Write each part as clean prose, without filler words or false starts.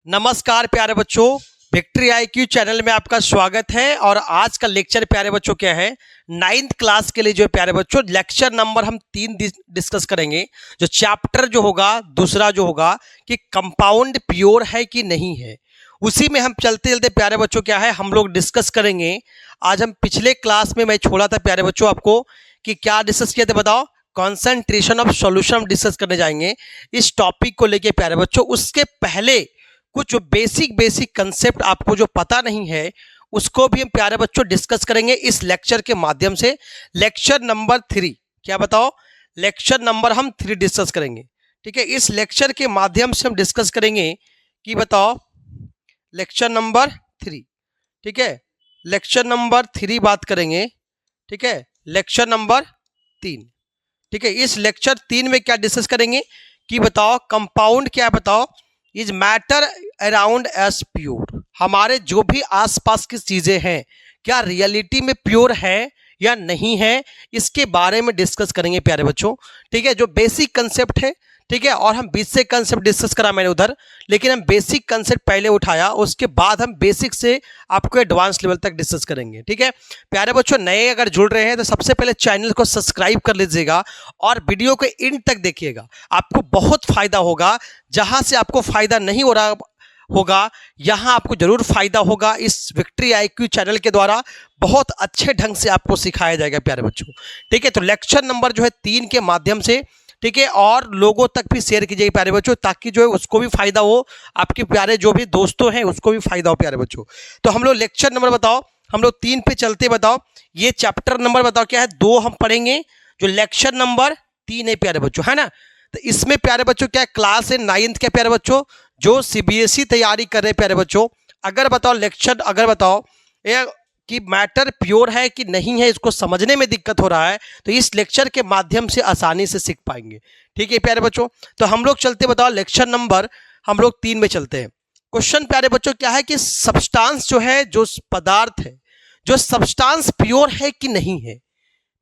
नमस्कार प्यारे बच्चों, विक्ट्री आईक्यू चैनल में आपका स्वागत है। और आज का लेक्चर प्यारे बच्चों क्या है, 9th क्लास के लिए जो है प्यारे बच्चों लेक्चर नंबर हम 3 डिस्कस करेंगे। जो चैप्टर जो होगा दूसरा जो होगा कि कंपाउंड प्योर है कि नहीं है, उसी में हम चलते चलते प्यारे बच्चों क्या है हम लोग डिस्कस करेंगे। आज हम पिछले क्लास में मैं छोड़ा था प्यारे बच्चों आपको कि क्या डिस्कस किया था बताओ, कॉन्सेंट्रेशन ऑफ सॉल्यूशन हम डिस्कस करने जाएंगे इस टॉपिक को लेके प्यारे बच्चों। उसके पहले कुछ जो बेसिक कंसेप्ट आपको जो पता नहीं है उसको भी हम प्यारे बच्चों डिस्कस करेंगे इस लेक्चर के माध्यम से। लेक्चर नंबर 3 क्या बताओ, लेक्चर नंबर हम 3 डिस्कस करेंगे। ठीक है, इस लेक्चर के माध्यम से हम डिस्कस करेंगे कि बताओ लेक्चर नंबर 3। ठीक है, लेक्चर नंबर 3 बात करेंगे। ठीक है, लेक्चर नंबर 3। ठीक है, इस लेक्चर 3 में क्या डिस्कस करेंगे कि बताओ कंपाउंड क्या है, बताओ is matter around S pure. हमारे जो भी आसपास की चीजें हैं क्या रियलिटी में प्योर है या नहीं है, इसके बारे में डिस्कस करेंगे प्यारे बच्चों। ठीक है, जो बेसिक कंसेप्ट है। ठीक है, और हम बीच से कंसेप्ट डिस्कस करा मैंने उधर, लेकिन हम बेसिक कंसेप्ट पहले उठाया, उसके बाद हम बेसिक से आपको एडवांस लेवल तक डिस्कस करेंगे। ठीक है प्यारे बच्चों, नए अगर जुड़ रहे हैं तो सबसे पहले चैनल को सब्सक्राइब कर लीजिएगा और वीडियो को एंड तक देखिएगा, आपको बहुत फायदा होगा। जहां से आपको फायदा नहीं हो रहा होगा यहां आपको जरूर फायदा होगा। इस विक्ट्री आईक्यू चैनल के द्वारा बहुत अच्छे ढंग से आपको सिखाया जाएगा प्यारे बच्चों। ठीक है, तो लेक्चर नंबर जो है 3 के माध्यम से, ठीक है, और लोगों तक भी शेयर कीजिए प्यारे बच्चों, ताकि जो है उसको भी फायदा हो, आपके प्यारे जो भी दोस्तों हैं उसको भी फायदा हो प्यारे बच्चों। तो हम लोग लेक्चर नंबर बताओ, हम लोग 3 पे चलते बताओ, ये चैप्टर नंबर बताओ क्या है, 2 हम पढ़ेंगे। जो लेक्चर नंबर 3 है प्यारे बच्चों, है ना। तो इसमें प्यारे बच्चों क्या क्लास है 9th के प्यारे बच्चों, जो सीबीएसई तैयारी कर रहे हैं प्यारे बच्चों। अगर बताओ लेक्चर, अगर बताओ ये कि मैटर प्योर है कि नहीं है, इसको समझने में दिक्कत हो रहा है, तो इस लेक्चर के माध्यम से आसानी से सीख पाएंगे। ठीक है प्यारे बच्चों, तो हम लोग चलते बताओ लेक्चर नंबर हम लोग 3 में चलते हैं। क्वेश्चन प्यारे बच्चों क्या है कि सब्सटेंस जो है, जो पदार्थ है, जो सब्सटेंस प्योर है कि नहीं है।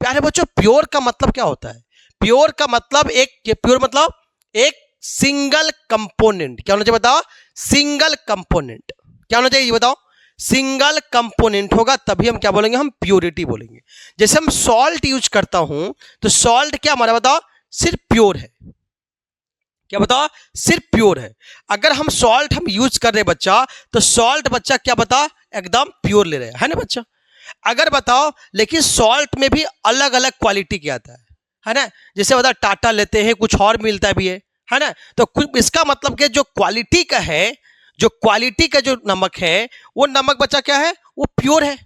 प्यारे बच्चों प्योर का मतलब क्या होता है, प्योर का मतलब प्योर मतलब एक सिंगल कंपोनेंट। क्या होना चाहिए बताओ, सिंगल कंपोनेंट। क्या होना चाहिए ये बताओ, सिंगल कंपोनेंट होगा तभी हम क्या बोलेंगे, हम प्योरिटी बोलेंगे। जैसे हम सॉल्ट यूज करता हूं तो सॉल्ट क्या हमारा बताओ, सिर्फ प्योर है। क्या बताओ, सिर्फ प्योर है। अगर हम सॉल्ट हम यूज कर रहे बच्चा, तो सॉल्ट बच्चा क्या बता, एकदम प्योर ले रहे है ना बच्चा। अगर बताओ लेकिन सॉल्ट में भी अलग अलग क्वालिटी क्या आता है ना। जैसे बता टाटा लेते हैं, कुछ और मिलता भी है ना। तो कुछ इसका मतलब कि जो क्वालिटी का है, जो क्वालिटी का जो नमक है, वो नमक बच्चा क्या है, वो प्योर है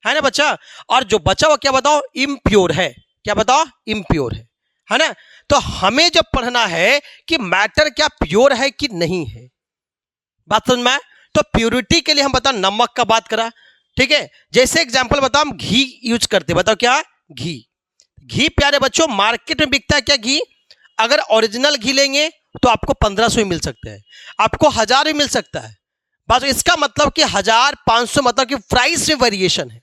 ना बच्चा। और जो बचा वो क्या बताओ, इम्प्योर है। क्या बताओ, इम्प्योर है ना। तो हमें जब पढ़ना है कि मैटर क्या प्योर है कि नहीं है, बात समझ में आए? तो प्योरिटी के लिए हम बताओ नमक का बात करा। ठीक है, जैसे एग्जांपल बताओ हम घी यूज करते, बताओ क्या, घी। घी प्यारे बच्चों मार्केट में बिकता है क्या घी, अगर ओरिजिनल घी लेंगे तो आपको 1500 ही मिल सकते हैं, आपको 1000 ही मिल सकता है। बस इसका मतलब कि 1500 मतलब कि प्राइस में वेरिएशन है,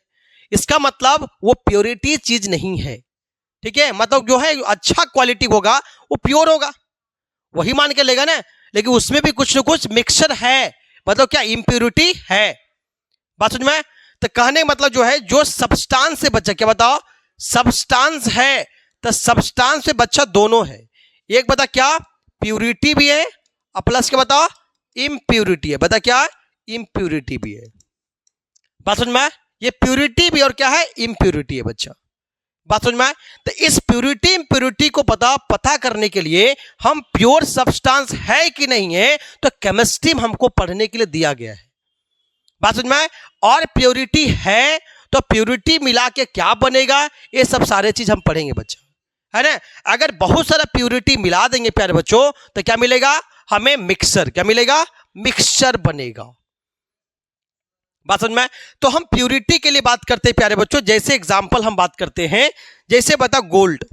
इसका मतलब वो प्योरिटी चीज नहीं है। ठीक है, मतलब जो है अच्छा क्वालिटी होगा वो प्योर होगा, वही मान के लेगा ना। लेकिन उसमें भी कुछ न कुछ मिक्सचर है, मतलब क्या इम्प्योरिटी है। बात समझ में? तो कहने मतलब जो है जो सब्सटेंस से बच्चा, क्या बताओ, सब्सटेंस है, तो सब्सटेंस से बच्चा दोनों है। एक बता क्या, प्यूरिटी भी है और प्लस क्या बताओ, इम्प्यूरिटी है। बता क्या, इम्प्यूरिटी भी है। बात समझ में? ये प्यूरिटी भी और क्या है, इम्प्यूरिटी है बच्चा। बात समझ में? तो इस प्यूरिटी इम्प्यूरिटी को पता करने के लिए हम प्योर सब्सटेंस है कि नहीं है, तो केमिस्ट्री में हमको पढ़ने के लिए दिया गया है। बात समझ में? और प्योरिटी है तो प्योरिटी मिला के क्या बनेगा, ये सब सारे चीज हम पढ़ेंगे बच्चा, है ना। अगर बहुत सारा प्योरिटी मिला देंगे प्यारे बच्चों तो क्या मिलेगा हमें, मिक्सचर। क्या मिलेगा, मिक्सचर बनेगा। बात समझ में? तो हम प्योरिटी के लिए बात करते हैं प्यारे बच्चों। जैसे एग्जांपल हम बात करते हैं, जैसे बता गोल्ड,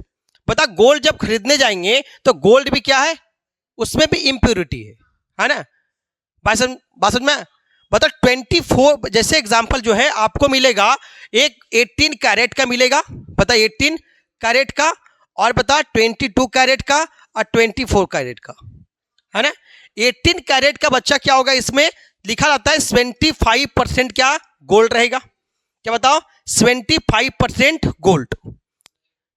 बता गोल्ड जब खरीदने जाएंगे तो गोल्ड भी क्या है, उसमें भी इम्प्योरिटी है ना। बात समझ में? बता 24, जैसे एग्जांपल जो है आपको मिलेगा एक 18 कैरेट का मिलेगा, बता 18 कैरेट का, और बता 22 कैरेट का और 24 कैरेट का, है ना। 18 कैरेट का बच्चा क्या होगा, इसमें लिखा रहता है 75% क्या गोल्ड रहेगा, क्या बताओ 75% गोल्ड,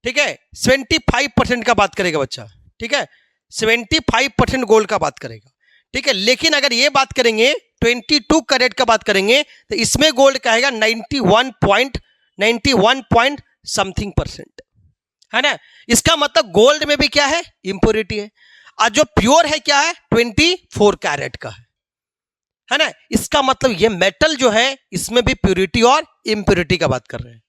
ठीक है 75% का बात करेगा बच्चा, ठीक है 75% गोल्ड का बात करेगा, ठीक है। लेकिन अगर ये बात करेंगे 22 कैरेट का बात करेंगे तो इसमें गोल्ड का है 91 पॉइंट समथिंग परसेंट, है ना। इसका मतलब गोल्ड में भी क्या है, इंप्योरिटी है। और जो प्योर है क्या है 24 कैरेट का है ना। इसका मतलब ये मेटल जो है इसमें भी प्योरिटी और इंप्योरिटी का बात कर रहे हैं।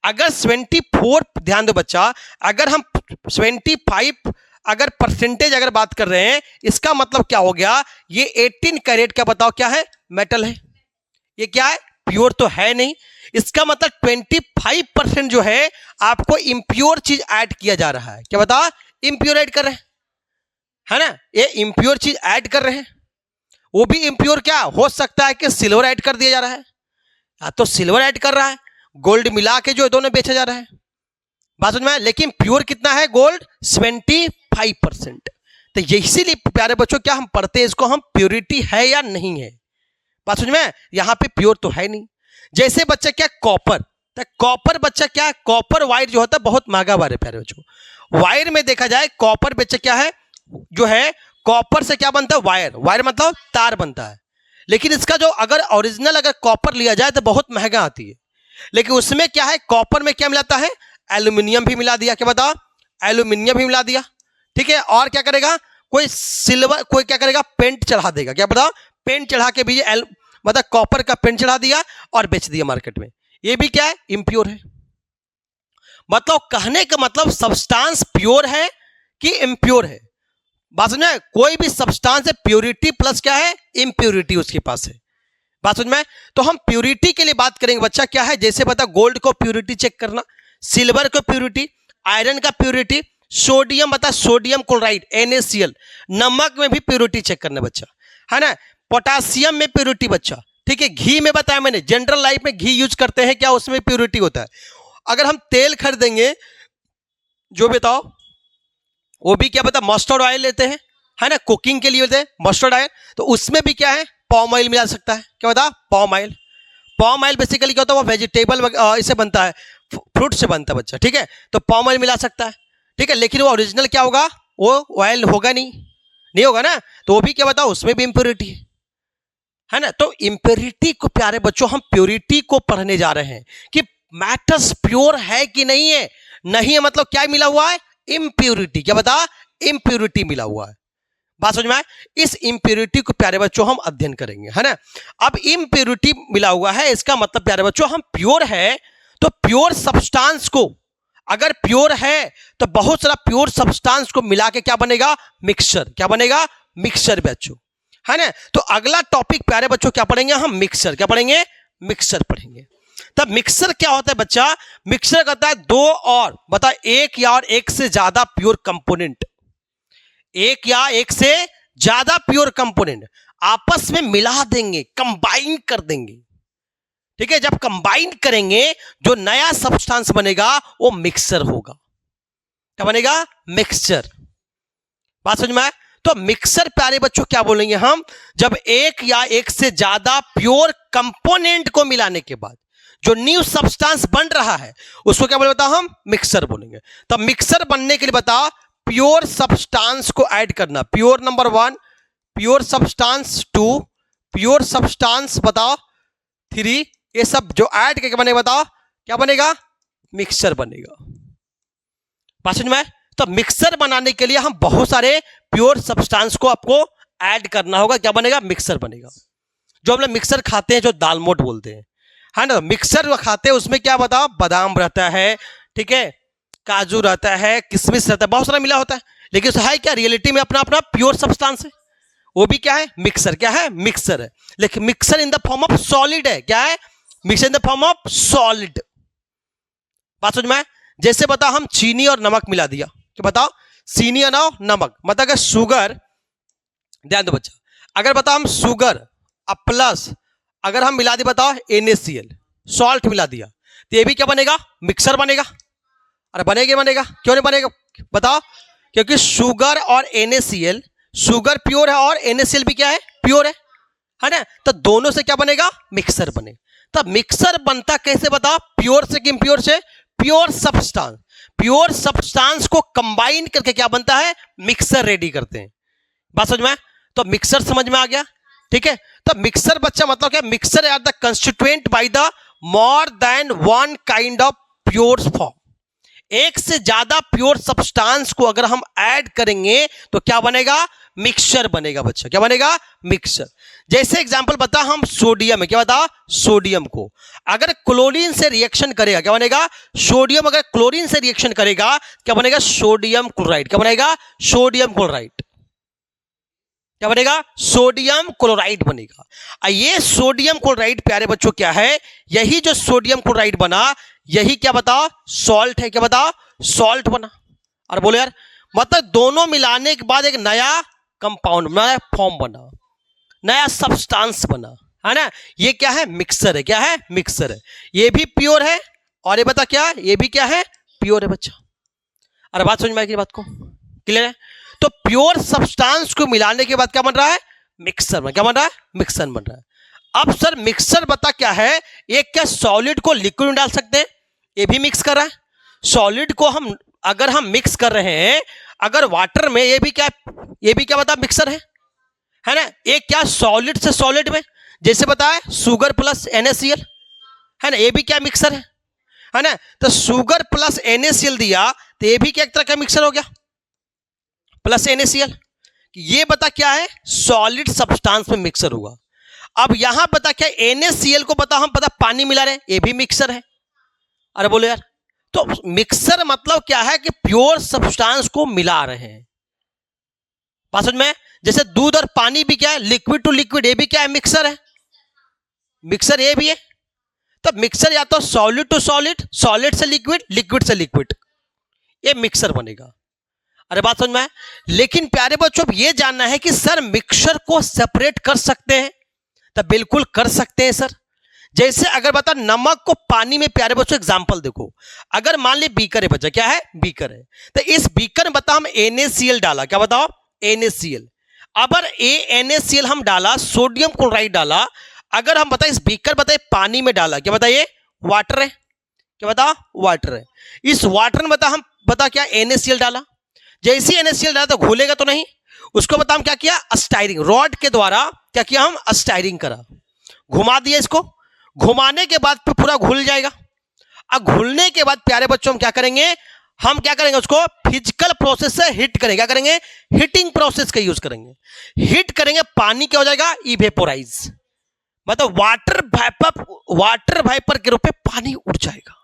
अगर 24, ध्यान दो बच्चा, अगर हम 25 अगर परसेंटेज अगर बात कर रहे हैं, इसका मतलब क्या हो गया, ये 18 कैरेट का बताओ क्या है, मेटल है, ये क्या है, प्योर तो है नहीं। इसका मतलब 25% जो है आपको इंप्योर चीज ऐड किया जा रहा है, क्या बताओ, इंप्योर ऐड कर रहे हैं, है ना, ये इंप्योर चीज ऐड कर रहे हैं। वो भी इंप्योर क्या हो सकता है कि सिल्वर ऐड कर दिया जा रहा है, या तो सिल्वर ऐड कर रहा है, गोल्ड मिला के जो दोनों बेचा जा रहा है, बात समझ में। लेकिन प्योर कितना है गोल्ड, 25%। तो इसीलिए प्यारे बच्चों क्या हम पढ़ते हैं इसको, हम प्योरिटी है या नहीं है, बात समझ में। यहां पे प्योर तो है नहीं। जैसे बच्चा क्या कॉपर, तो कॉपर बच्चा क्या, कॉपर वायर जो होता है बहुत महंगा वायर है प्यारे बच्चों। वायर में देखा जाए कॉपर बच्चा क्या है, जो है कॉपर से क्या बनता है, वायर, वायर मतलब तार बनता है। लेकिन इसका जो अगर ओरिजिनल अगर कॉपर लिया जाए तो बहुत महंगा आती है। लेकिन उसमें क्या है, कॉपर में क्या मिलाता है, एल्यूमिनियम भी मिला दिया, क्या बताओ, एल्यूमिनियम भी मिला दिया, ठीक है। और क्या करेगा, कोई सिल्वर, कोई क्या करेगा, पेंट चढ़ा देगा, क्या बताओ, पेंट चढ़ा के भी मतलब कॉपर का पेंट चढ़ा दिया और बेच दिया मार्केट में। ये भी क्या है, इम्प्योर है। मतलब कहने का मतलब सब्सटेंस प्योर है कि इम्प्योर है, बात समझ में। कोई भी सब्सटेंस है प्योरिटी प्लस क्या है, इम्प्योरिटी उसके पास है, बात समझ में। तो हम प्योरिटी के लिए बात करेंगे बच्चा, क्या है, जैसे बता गोल्ड को प्योरिटी चेक करना, सिल्वर को प्योरिटी, आयरन का प्योरिटी, सोडियम बता सोडियम क्लोराइड NaCl, नमक में भी प्योरिटी चेक करना बच्चा, है ना। पोटासियम में प्योरिटी बच्चा, ठीक है। घी में बताया मैंने, जनरल लाइफ में घी यूज करते हैं, क्या उसमें प्योरिटी होता है। अगर हम तेल खरीदेंगे जो बताओ, वो भी क्या बता मस्टर्ड ऑयल लेते हैं, है ना, कुकिंग के लिए लेते हैं मस्टर्ड ऑयल, तो उसमें भी क्या है, पॉम ऑयल मिला सकता है, क्या बता, पॉम ऑयल। पॉम ऑयल बेसिकली क्या होता है, वो वेजिटेबल इससे बनता है, फ्रूट से बनता है बच्चा, ठीक है। तो पॉम ऑयल मिला सकता है, ठीक है। लेकिन वो ओरिजिनल क्या होगा, वो ऑयल होगा नहीं होगा ना, तो वो भी क्या बताओ, उसमें भी इंप्योरिटी है ना। तो इंप्योरिटी को प्यारे बच्चों हम प्योरिटी को पढ़ने जा रहे हैं कि मैटर्स प्योर है कि नहीं है, नहीं है मतलब क्या मिला हुआ है, इंप्योरिटी, क्या बता, इंप्योरिटी मिला हुआ है, बात समझ में आए। इस इंप्योरिटी को प्यारे बच्चों हम अध्ययन करेंगे, है ना। अब इंप्योरिटी मिला हुआ है, इसका मतलब प्यारे बच्चों हम प्योर है, तो प्योर सब्सटेंस को अगर प्योर है तो बहुत सारा प्योर सब्सटेंस को मिला के क्या बनेगा, मिक्सचर, क्या बनेगा, मिक्सचर बच्चों, है ना। तो अगला टॉपिक प्यारे बच्चों क्या पढ़ेंगे हम, मिक्सचर, क्या पढ़ेंगे, मिक्सचर पढ़ेंगे। तब मिक्सर क्या होता है बच्चा, मिक्सर कहता है दो और बता एक या और एक से ज्यादा प्योर कंपोनेंट, एक या एक से ज्यादा प्योर कंपोनेंट आपस में मिला देंगे, कंबाइन कर देंगे, ठीक है। जब कंबाइन करेंगे जो नया सब्सटेंस बनेगा वो मिक्सर होगा, क्या बनेगा, मिक्सचर, बात समझ में आए। तो मिक्सर प्यारे बच्चों क्या बोलेंगे हम, जब एक या एक से ज्यादा प्योर कंपोनेंट को मिलाने के बाद जो न्यू सब्सटेंस बन रहा है उसको क्या बोले बताओ, हम मिक्सर बोलेंगे। तब मिक्सर बनने के लिए बताओ प्योर सब्सटेंस को ऐड करना, pure number 1, pure substance 2, pure substance बताओ 3, ये सब जो ऐड करके बनेगा बताओ क्या बनेगा, मिक्सर बनेगा, बात समझ में। तो मिक्सर बनाने के लिए हम बहुत सारे प्योर सब्सटेंस को आपको ऐड करना होगा, क्या बनेगा, मिक्सर बनेगा। जो हम लोग मिक्सर खाते हैं जो दालमोट बोलते हैं, है ना, मिक्सर जो खाते हैं उसमें क्या बताओ, बादाम रहता है, ठीक है, काजू रहता है, किशमिश रहता है, बहुत सारा मिला होता है। लेकिन है क्या, रियलिटी में अपना अपना प्योर सब्सटेंस है, वो भी क्या है, मिक्सर, क्या है, मिक्सर है। लेकिन mixer in the form of solid है, क्या है, mixer in the form of solid, बात समझ में। जैसे बताओ हम चीनी और नमक मिला दिया, क्या बताओ, चीनी और नमक, मतलब अगर शुगर, ध्यान दो बच्चा, अगर बताओ हम शुगर प्लस अगर हम मिला दिया बताओ NaCl, सॉल्ट मिला दिया, तो ये भी क्या बनेगा, मिक्सर बनेगा। अरे बनेगा, क्यों नहीं बनेगा बताओ, क्योंकि शुगर और NaCl शुगर प्योर है और NaCl भी क्या है, प्योर है ना। तो दोनों से क्या बनेगा, मिक्सर बनेगा। तब मिक्सर बनता कैसे बता, प्योर से कि इम्प्योर से, प्योर सब्सटेंस, प्योर सब्सटेंस को कंबाइन करके क्या बनता है, मिक्सर रेडी करते हैं। बात समझ में, तो मिक्सर समझ में आ गया, ठीक है। तो मिक्सर बच्चा मतलब क्या, mixer are the constituent by the more than one kind of pure form. एक से ज्यादा प्योर सब्सटेंस को अगर हम ऐड करेंगे तो क्या बनेगा, मिक्सचर बनेगा बच्चा, क्या बनेगा, मिक्सचर। जैसे एग्जांपल बता, हम सोडियम है, क्या बता, सोडियम को अगर क्लोरीन से रिएक्शन करेगा क्या बनेगा, सोडियम अगर क्लोरीन से रिएक्शन करेगा क्या बनेगा, सोडियम क्लोराइड, क्या बनेगा, सोडियम क्लोराइड, क्या बनेगा, सोडियम क्लोराइड बनेगा। ये सोडियम क्लोराइड प्यारे बच्चों क्या है, यही जो सोडियम क्लोराइड बना यही क्या बताओ, सॉल्ट है, क्या बताओ, सॉल्ट बना। और बोले यार मतलब दोनों मिलाने के बाद एक नया कंपाउंड, नया फॉर्म बना, नया सब्सटेंस बना, है ना। ये क्या है, मिक्सर है, क्या है, मिक्सर है। ये भी प्योर है और ये बता क्या, ये भी क्या है, प्योर है बच्चा। अरे बात समझ में आएगी, बात को क्लियर है। तो प्योर सब्सटेंस को मिलाने के बाद क्या बन रहा है, मिक्सर में, क्या बन रहा है, मिक्सर बन रहा है। अब सर मिक्सर बता क्या है, एक क्या सॉलिड को लिक्विड में डाल सकते हैं, ये भी मिक्स कर रहा है। सॉलिड को हम अगर हम मिक्स कर रहे हैं अगर वाटर में, ये भी क्या बता, मिक्सर है ना। एक क्या सॉलिड से सॉलिड में, जैसे बताए शुगर प्लस NaCl, है ना, ये भी क्या मिक्सर है ना। तो शुगर प्लस NaCl दिया तो ये भी क्या एक तरह का मिक्सर हो गया, प्लस NaCl। ये बता क्या है, सॉलिड सब्सटेंस में मिक्सर हुआ। अब यहां बता क्या, NaCl को बता हम पता पानी मिला रहे, ये भी मिक्सर है। अरे बोलो यार, तो मिक्सर मतलब क्या है कि प्योर सब्सटेंस को मिला रहे हैं। बात समझ में, जैसे दूध और पानी भी क्या है, लिक्विड टू लिक्विड, ये भी क्या है, मिक्सर है, मिक्सर ये भी है। तो मिक्सर या तो सॉलिड टू सॉलिड, सॉलिड से लिक्विड, लिक्विड से लिक्विड, ये मिक्सर बनेगा। अरे बात समझ में, लेकिन प्यारे बच्चों ये जानना है कि सर मिक्सर को सेपरेट कर सकते हैं, तो बिल्कुल कर सकते हैं सर। जैसे अगर बता नमक को पानी में, प्यारे बच्चों एग्जांपल देखो, अगर मान ली बीकर है बच्चा, क्या है, बीकर है, तो इस बीकर में बता हम NaCl डाला, क्या बताओ, NaCl। अगर NaCl हम डाला, सोडियम क्लोराइड डाला, अगर हम बताए इस बीकर बताए पानी में डाला, क्या बताइए, वाटर है, क्या बता, वाटर है। इस वाटर में बता हम बता क्या, NaCl डाला। जैसे NaCl डाला तो घुलेगा तो नहीं, उसको बता हम क्या किया, स्टायरिंग रॉड के द्वारा क्या किया, हम स्टायरिंग करा, घुमा दिया, इसको घुमाने के बाद पूरा घुल जाएगा। अब घुलने के बाद प्यारे बच्चों हम क्या करेंगे, हम क्या करेंगे, उसको फिजिकल प्रोसेस से हीट करेंगे, क्या करेंगे, हीटिंग प्रोसेस का यूज करेंगे। हीट करेंगे, पानी क्या हो जाएगा, इवेपोराइज, मतलब वाटर वाइपर के रूप में पानी उड़ जाएगा।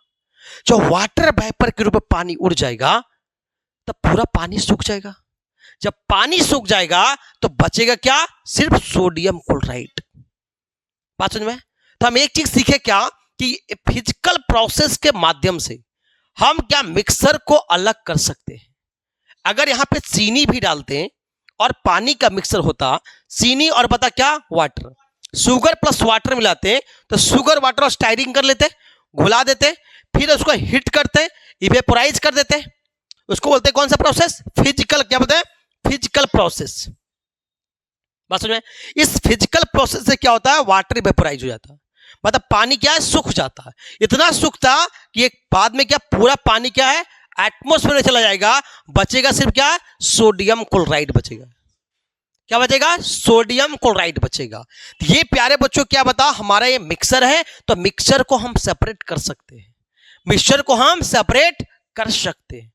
जो वाटर वाइपर के रूप में पानी उड़ जाएगा तब पूरा पानी सूख जाएगा। जब पानी सूख जाएगा तो बचेगा क्या, सिर्फ सोडियम क्लोराइड। बात समझ में, तो हम एक चीज सीखे क्या कि फिजिकल प्रोसेस के माध्यम से हम क्या मिक्सर को अलग कर सकते हैं। अगर यहां पे चीनी भी डालते हैं और पानी का मिक्सर होता, चीनी और बता क्या, वाटर, शुगर प्लस वाटर मिलाते हैं तो शुगर वाटर और स्टायरिंग कर लेते, घुला देते, फिर उसको हिट करते, इवेपोराइज कर देते, उसको बोलते हैं कौन सा प्रोसेस, फिजिकल, क्या बोलते हैं, फिजिकल प्रोसेस। बात समझ में, इस फिजिकल प्रोसेस से क्या होता है, वाटर इवेपोराइज हो जाता है, मतलब पानी क्या है, सूख जाता है। इतना सूखता कि एक बाद में क्या पूरा पानी क्या है, एटमॉस्फेयर में चला जाएगा, बचेगा सिर्फ क्या, सोडियम क्लोराइड बचेगा। क्या बचेगा, सोडियम क्लोराइड बचेगा। तो ये प्यारे बच्चों क्या बता, हमारा ये मिक्सर है, तो मिक्सर को हम सेपरेट कर सकते हैं, मिक्सर को हम सेपरेट कर सकते हैं।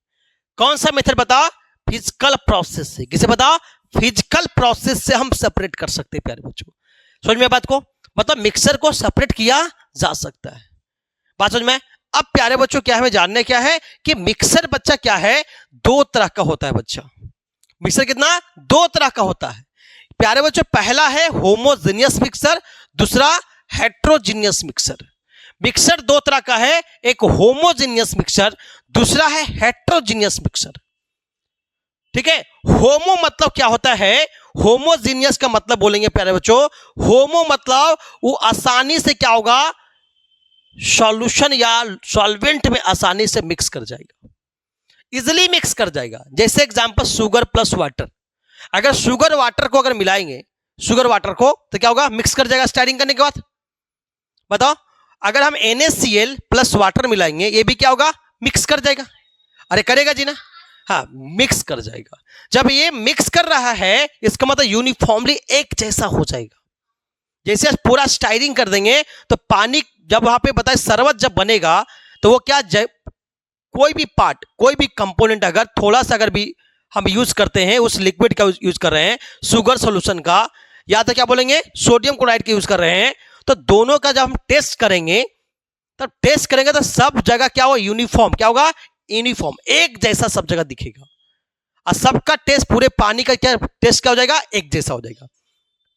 कौन सा मेथड बता, फिजिकल प्रोसेस से। किसे बता, फिजिकल प्रोसेस से हम सेपरेट कर सकते हैं प्यारे बच्चों। समझ में बात को, मतलब मिक्सर को सेपरेट किया जा सकता है। बात समझ में। अब प्यारे बच्चों क्या है, हमें जानने क्या है कि मिक्सर बच्चा क्या है, दो तरह का होता है बच्चा। मिक्सर कितना, दो तरह का होता है प्यारे बच्चों। पहला है होमोजेनियस मिक्सर, दूसरा हेट्रोजीनियस मिक्सर। मिक्सर दो तरह का है, एक होमोजेनियस मिक्सर, दूसरा है हेट्रोजीनियस मिक्सर। ठीक है, होमो मतलब क्या होता है, होमोजीनियस का मतलब बोलेंगे प्यारे बच्चों, होमो मतलब वो आसानी से क्या होगा, सॉल्यूशन या सॉल्वेंट में आसानी से मिक्स कर जाएगा, इजिली मिक्स कर जाएगा। जैसे एग्जांपल शुगर प्लस वाटर, अगर शुगर वाटर को अगर मिलाएंगे, शुगर वाटर को, तो क्या होगा, मिक्स कर जाएगा स्टायरिंग करने के बाद। बताओ, अगर हम NaCl प्लस वाटर मिलाएंगे, ये भी क्या होगा, मिक्स कर जाएगा। अरे करेगा जी ना, हाँ मिक्स कर जाएगा। जब ये मिक्स कर रहा है, इसका मतलब यूनिफॉर्मली एक जैसा हो जाएगा। जैसे पूरा स्टायरिंग कर देंगे तो पानी जब वहां पे बताए शरबत जब बनेगा, तो वो क्या कोई भी पार्ट, कोई भी कंपोनेंट अगर थोड़ा सा अगर भी हम यूज करते हैं, उस लिक्विड का यूज कर रहे हैं, शुगर सॉल्यूशन का या तो क्या बोलेंगे सोडियम क्लोराइड का यूज कर रहे हैं, तो दोनों का जब हम टेस्ट करेंगे, तब टेस्ट करेंगे तो सब जगह क्या होगा, यूनिफॉर्म, क्या होगा, यूनिफॉर्म, एक जैसा सब जगह दिखेगा। और सबका टेस्ट, पूरे पानी का क्या टेस्ट क्या हो जाएगा, एक जैसा हो जाएगा।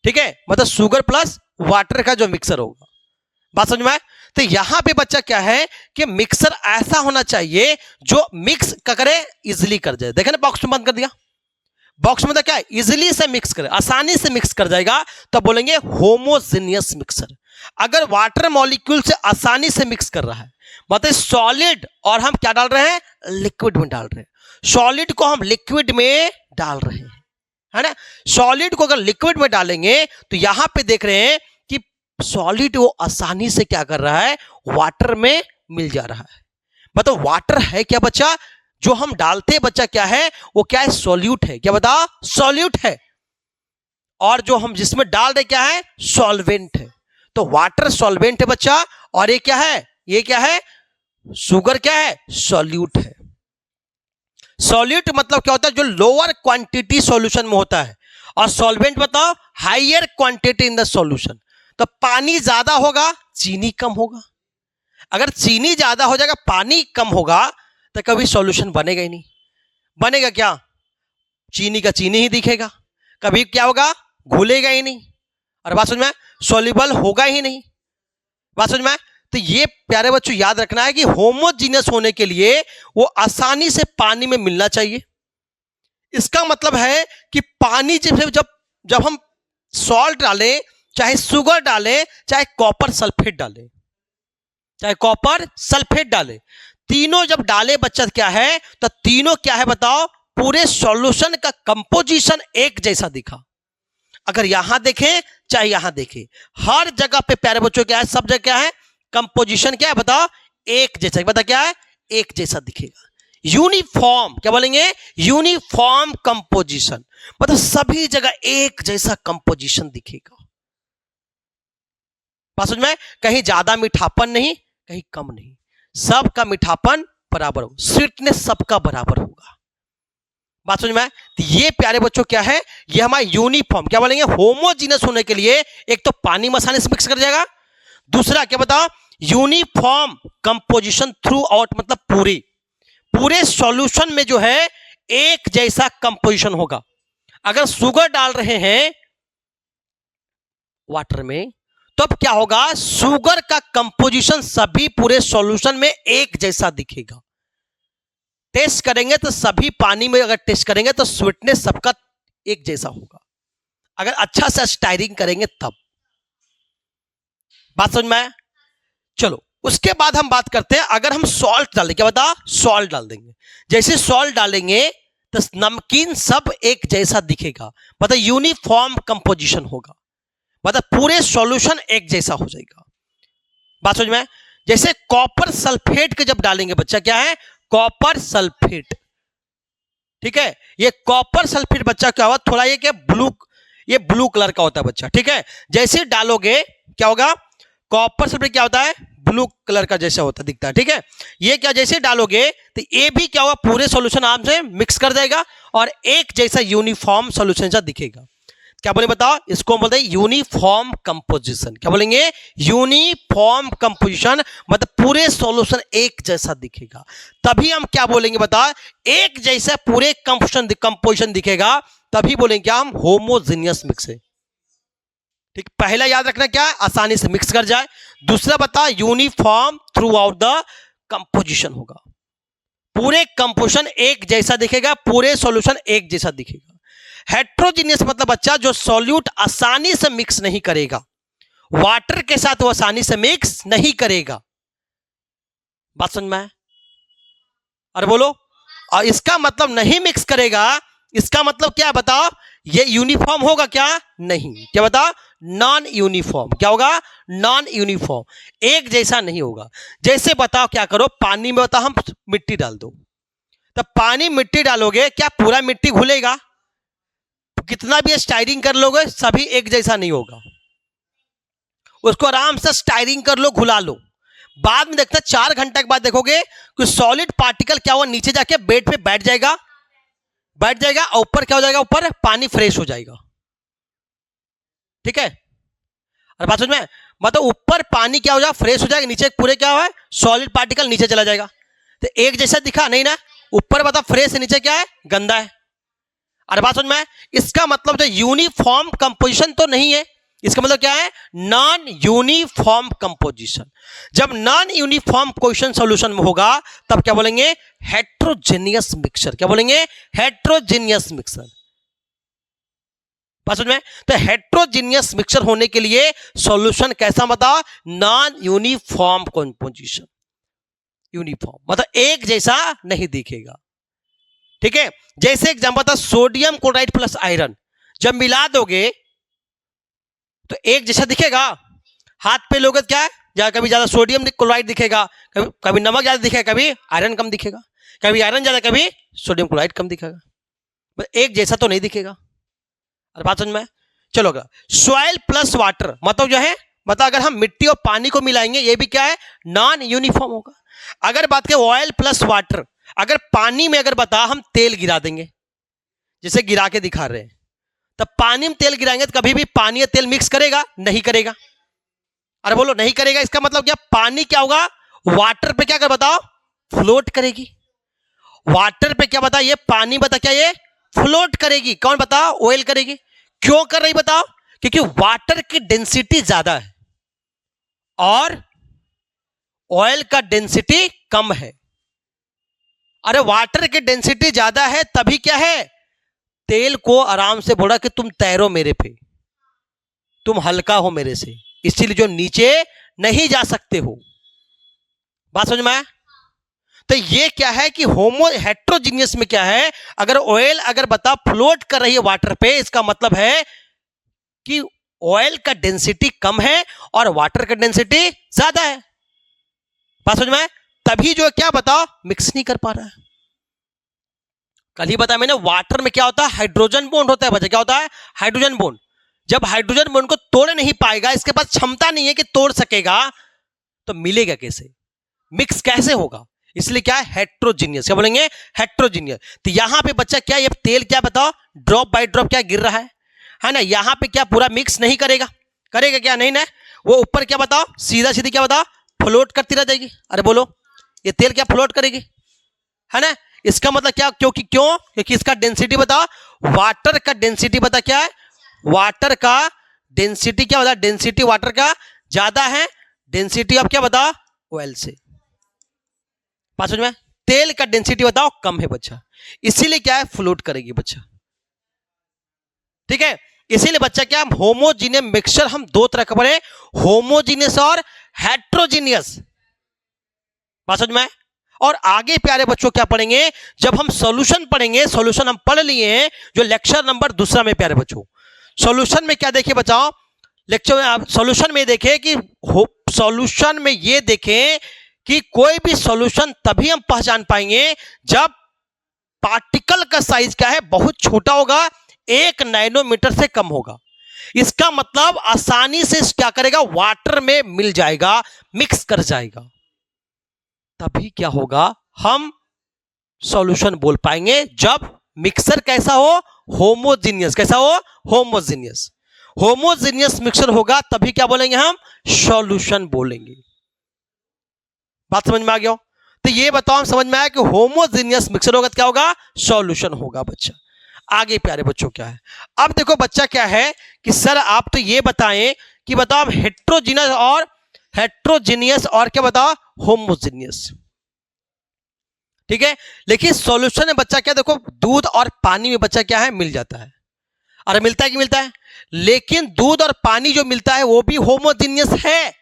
ठीक है, मतलब शुगर प्लस वाटर का जो मिक्सर होगा। बात समझ में आए? तो यहां पे बच्चा क्या है कि मिक्सर ऐसा होना चाहिए जो मिक्स करे, इजिली कर जाए। देखे ना, बॉक्स में बंद कर दिया, बॉक्स में तो क्या है, इजिली से मिक्स करे, आसानी से मिक्स कर जाएगा, तो बोलेंगे होमोजेनियस मिक्सर। अगर वाटर मॉलिक्यूल से आसानी से मिक्स कर रहा है, मतलब सॉलिड और हम क्या डाल रहे हैं, लिक्विड में डाल रहे हैं, सॉलिड को हम लिक्विड में डाल रहे हैं, है ना। सॉलिड को अगर लिक्विड में डालेंगे तो यहां पे देख रहे हैं कि सॉलिड वो आसानी से क्या कर रहा है, वाटर में मिल जा रहा है। मतलब वाटर है क्या बच्चा, जो हम डालते हैं बच्चा क्या है, वो क्या है, सॉल्यूट है। क्या बता, सॉल्यूट है। और जो हम जिसमें डाल रहे क्या है, सॉल्वेंट है। तो वाटर सॉल्वेंट है बच्चा, और ये क्या है, ये क्या है, शुगर क्या है, सॉल्यूट है। सॉल्यूट मतलब क्या होता है, जो लोअर क्वांटिटी सॉल्यूशन में होता है, और सॉल्वेंट बताओ higher quantity in the solution. तो पानी ज्यादा होगा, चीनी कम होगा। अगर चीनी ज्यादा हो जाएगा, पानी कम होगा, तो कभी सॉल्यूशन बनेगा ही नहीं। बनेगा क्या, चीनी का चीनी ही दिखेगा, कभी क्या होगा, घुलेगा ही नहीं। और बात समझ में, सॉल्युबल होगा ही नहीं। बात समझ में। तो ये प्यारे बच्चों याद रखना है कि होमोजीनियस होने के लिए वो आसानी से पानी में मिलना चाहिए। इसका मतलब है कि पानी जब हम सॉल्ट डालें, चाहे शुगर डालें, चाहे कॉपर सल्फेट डालें, चाहे कॉपर सल्फेट डालें, तीनों जब डाले बच्चा क्या है, तो तीनों क्या है बताओ, पूरे सॉल्यूशन का कंपोजिशन एक जैसा दिखा। अगर यहां देखें चाहे यहां देखें, हर जगह पे प्यारे बच्चों क्या है, सब जगह क्या है, कंपोजिशन क्या है बताओ, एक जैसा। बता क्या है, एक जैसा दिखेगा। यूनिफॉर्म, क्या बोलेंगे, यूनिफॉर्म कंपोजिशन, मतलब सभी जगह एक जैसा कंपोजिशन दिखेगा। बात समझ में, कहीं ज्यादा मीठापन नहीं, कहीं कम नहीं, सबका मीठापन बराबर होगा, स्वीटनेस सबका बराबर होगा। बात समझ में आए? तो ये प्यारे बच्चों क्या है, ये हमारा यूनिफॉर्म, क्या बोलेंगे, होमोजीनियस होने के लिए एक तो पानी मसाले से मिक्स कर जाएगा, दूसरा क्या बताओ, यूनिफॉर्म कंपोजिशन थ्रू आउट, मतलब पूरे सॉल्यूशन में जो है एक जैसा कंपोजिशन होगा। अगर शुगर डाल रहे हैं वाटर में, तो अब क्या होगा, शुगर का कंपोजिशन सभी पूरे सॉल्यूशन में एक जैसा दिखेगा। टेस्ट करेंगे तो सभी पानी में अगर टेस्ट करेंगे तो स्वीटनेस सबका एक जैसा होगा, अगर अच्छा से स्टायरिंग करेंगे तब। बात समझ में आया? चलो उसके बाद हम बात करते हैं, अगर हम सॉल्ट डालें, क्या बता, सॉल्ट डाल देंगे, जैसे सॉल्ट डालेंगे तो नमकीन सब एक जैसा दिखेगा, मतलब यूनिफॉर्म कंपोजिशन होगा, मतलब पूरे सॉल्यूशन एक जैसा हो जाएगा। बात समझ में? जैसे कॉपर सल्फेट के जब डालेंगे बच्चा, क्या है, कॉपर सल्फेट, ठीक है, ये कॉपर सल्फेट बच्चा क्या होगा, थोड़ा ये क्या ये ब्लू कलर का होता है बच्चा, ठीक है। जैसे डालोगे क्या होगा, कॉपर सल्फेट क्या होता है, ब्लू कलर का जैसा होता दिखता है, ठीक है। ये क्या जैसे डालोगे तो ये भी क्या होगा, पूरे सॉल्यूशन आराम से मिक्स कर देगा और एक जैसा यूनिफॉर्म सॉल्यूशन सा दिखेगा। क्या बोले बताओ, इसको बोलते हैं यूनिफॉर्म कंपोजिशन। क्या बोलेंगे, यूनिफॉर्म कंपोजिशन, मतलब पूरे सॉल्यूशन एक जैसा दिखेगा। तभी हम क्या बोलेंगे बताओ, एक जैसा पूरे कंपोजिशन दिखेगा, तभी बोलेंगे क्या हम, होमोजीनियस मिक्स है। ठीक, पहला याद रखना क्या है, आसानी से मिक्स कर जाए। दूसरा बता, uniform through out the composition होगा, पूरे कंपोजिशन एक जैसा दिखेगा, पूरे सॉल्यूशन एक जैसा दिखेगा। हेट्रोजीनियस मतलब बच्चा जो सॉल्यूट आसानी से मिक्स नहीं करेगा, वाटर के साथ वो आसानी से मिक्स नहीं करेगा। बात समझ में है? अरे बोलो। और इसका मतलब नहीं मिक्स करेगा, इसका मतलब क्या है बताओ, ये यूनिफॉर्म होगा क्या? नहीं। क्या बता? Non uniform. क्या होगा? नॉन यूनिफॉर्म, एक जैसा नहीं होगा। जैसे बताओ, क्या करो, पानी में बताओ हम मिट्टी डाल दो, तो पानी मिट्टी डालोगे, क्या पूरा मिट्टी घुलेगा? कितना भी स्टायरिंग कर लोगे, सभी एक जैसा नहीं होगा। उसको आराम से स्टायरिंग कर लो, घुला लो, बाद में देखना 4 घंटे के बाद देखोगे कि सॉलिड पार्टिकल क्या हुआ, नीचे जाके बेड पे बैठ जाएगा, और ऊपर क्या हो जाएगा, ऊपर पानी फ्रेश हो जाएगा। ठीक है, और बात समझ में? मतलब ऊपर पानी क्या हो जाएगा, फ्रेश हो जाएगा, नीचे पूरे क्या है, सॉलिड पार्टिकल नीचे चला जाएगा। तो एक जैसा दिखा नहीं ना, ऊपर बता फ्रेश है, नीचे क्या है, गंदा है। और बात समझ में? इसका मतलब जो यूनिफॉर्म कंपोजिशन तो नहीं है, इसका मतलब क्या है, नॉन यूनिफॉर्म कंपोजिशन। जब नॉन यूनिफॉर्म क्वेश्चन सॉल्यूशन में होगा तब क्या बोलेंगे, हेट्रोजेनियस मिक्सचर। क्या बोलेंगे? Heterogeneous mixture. बात समझ में? तो हेट्रोजेनियस मिक्सचर होने के लिए सॉल्यूशन कैसा बता, नॉन यूनिफॉर्म कंपोजिशन। यूनिफॉर्म मतलब एक जैसा नहीं दिखेगा। ठीक है, जैसे एग्जांपल था सोडियम क्लोराइड प्लस आयरन, जब मिला दोगे तो एक जैसा दिखेगा? हाथ पे लोगे क्या है, कभी ज्यादा सोडियम क्लोराइड दिखेगा, कभी नमक ज्यादा दिखेगा, कभी आयरन कम दिखेगा, कभी आयरन ज्यादा, कभी सोडियम क्लोराइड कम दिखेगा। एक जैसा तो नहीं दिखेगा। और बात समझ में? चलो, सॉइल प्लस वाटर मतलब जो है, मतलब अगर हम मिट्टी और पानी को मिलाएंगे, ये भी क्या है, नॉन यूनिफॉर्म होगा। अगर बात करें ऑयल प्लस वाटर, अगर पानी में अगर बता हम तेल गिरा देंगे, जैसे गिरा के दिखा रहे हैं, तब पानी में तेल गिराएंगे तो कभी भी पानी या तेल मिक्स करेगा? नहीं करेगा। अरे बोलो, नहीं करेगा। इसका मतलब क्या, पानी क्या होगा, वाटर पे क्या कर बताओ, फ्लोट करेगी। वाटर पे क्या बता, ये पानी बता क्या, ये फ्लोट करेगी। कौन बताओ, ऑयल करेगी। क्यों कर रही बताओ? क्योंकि वाटर की डेंसिटी ज्यादा है और ऑयल का डेंसिटी कम है। अरे वाटर की डेंसिटी ज्यादा है तभी क्या है, तेल को आराम से बोला कि तुम तैरो मेरे पे, तुम हल्का हो मेरे से, इसीलिए जो नीचे नहीं जा सकते हो। बात समझ में आया? तो ये क्या है कि हेट्रोजीनियस में क्या है, अगर ऑयल अगर बता फ्लोट कर रही है वाटर पे, इसका मतलब है कि ऑयल का डेंसिटी कम है और वाटर का डेंसिटी ज्यादा है। बात समझ में? तभी जो क्या बताओ, मिक्स नहीं कर पा रहा है। कल ही बताया मैंने, वाटर में क्या होता है, हाइड्रोजन बॉन्ड होता है बच्चा। क्या होता है, हाइड्रोजन बॉन्ड। जब हाइड्रोजन बॉन्ड को तोड़ नहीं पाएगा, इसके पास क्षमता नहीं है कि तोड़ सकेगा, तो मिलेगा कैसे, मिक्स कैसे होगा? इसलिए क्या है, हेट्रोजीनियस। क्या बोलेंगे, हेट्रोजीनियस। तो यहां पे बच्चा क्या, ये तेल क्या बताओ, ड्रॉप बाय ड्रॉप क्या गिर रहा है ना, यहां पे क्या पूरा मिक्स नहीं करेगा, करेगा क्या, नहीं ना, वो ऊपर क्या बताओ, सीधा सीधी क्या बताओ, फ्लोट करती रह जाएगी। अरे बोलो, ये तेल क्या फ्लोट करेगी, है ना? इसका मतलब क्या, क्योंकि इसका डेंसिटी बताओ, वाटर का डेंसिटी बता क्या है, वाटर का डेंसिटी क्या बता, डेंसिटी वाटर का ज्यादा है, डेंसिटी अब क्या बताओ, ऑयल से। बात समझ में? तेल का डेंसिटी बताओ कम है बच्चा, इसीलिए क्या है, फ्लोट करेगी बच्चा। ठीक है, इसीलिए बच्चा क्या, होमोजीनियस मिक्सचर हम दो तरह का पढ़े, होमोजीनियस और हेट्रोजीनियस। बात समझ में? और आगे प्यारे बच्चों क्या पढ़ेंगे, जब हम सॉल्यूशन पढ़ेंगे, सॉल्यूशन हम पढ़ लिए हैं जो लेक्चर नंबर दूसरा में प्यारे बच्चों, सॉल्यूशन में क्या देखे बचाओ, लेक्चर में आप सॉल्यूशन में देखें कि सॉल्यूशन में ये देखें कि कोई भी सॉल्यूशन तभी हम पहचान पाएंगे जब पार्टिकल का साइज क्या है, बहुत छोटा होगा, 1 नैनोमीटर से कम होगा। इसका मतलब आसानी से क्या करेगा, वाटर में मिल जाएगा, मिक्स कर जाएगा। तभी क्या होगा, हम सॉल्यूशन बोल पाएंगे जब मिक्सर कैसा हो, होमोजीनियस। कैसा हो, होमोजीनियस। होमोजीनियस मिक्सर होगा तभी क्या बोलेंगे, हम सॉल्यूशन बोलेंगे। बात समझ में आ गया? तो ये बताओ, हम समझ में आया कि होमोजीनियस मिक्सर होगा तो क्या होगा, सॉल्यूशन होगा बच्चा। आगे प्यारे बच्चों क्या है, अब देखो बच्चा क्या है कि सर आप तो ये बताएं कि बताओ हेट्रोजीनियस और क्या बताओ, होमोजीनियस। ठीक है, लेकिन सॉल्यूशन में बच्चा क्या, देखो दूध और पानी में बच्चा क्या है, मिल जाता है। अरे मिलता है कि मिलता है, लेकिन दूध और पानी जो मिलता है वो भी होमोजीनियस है,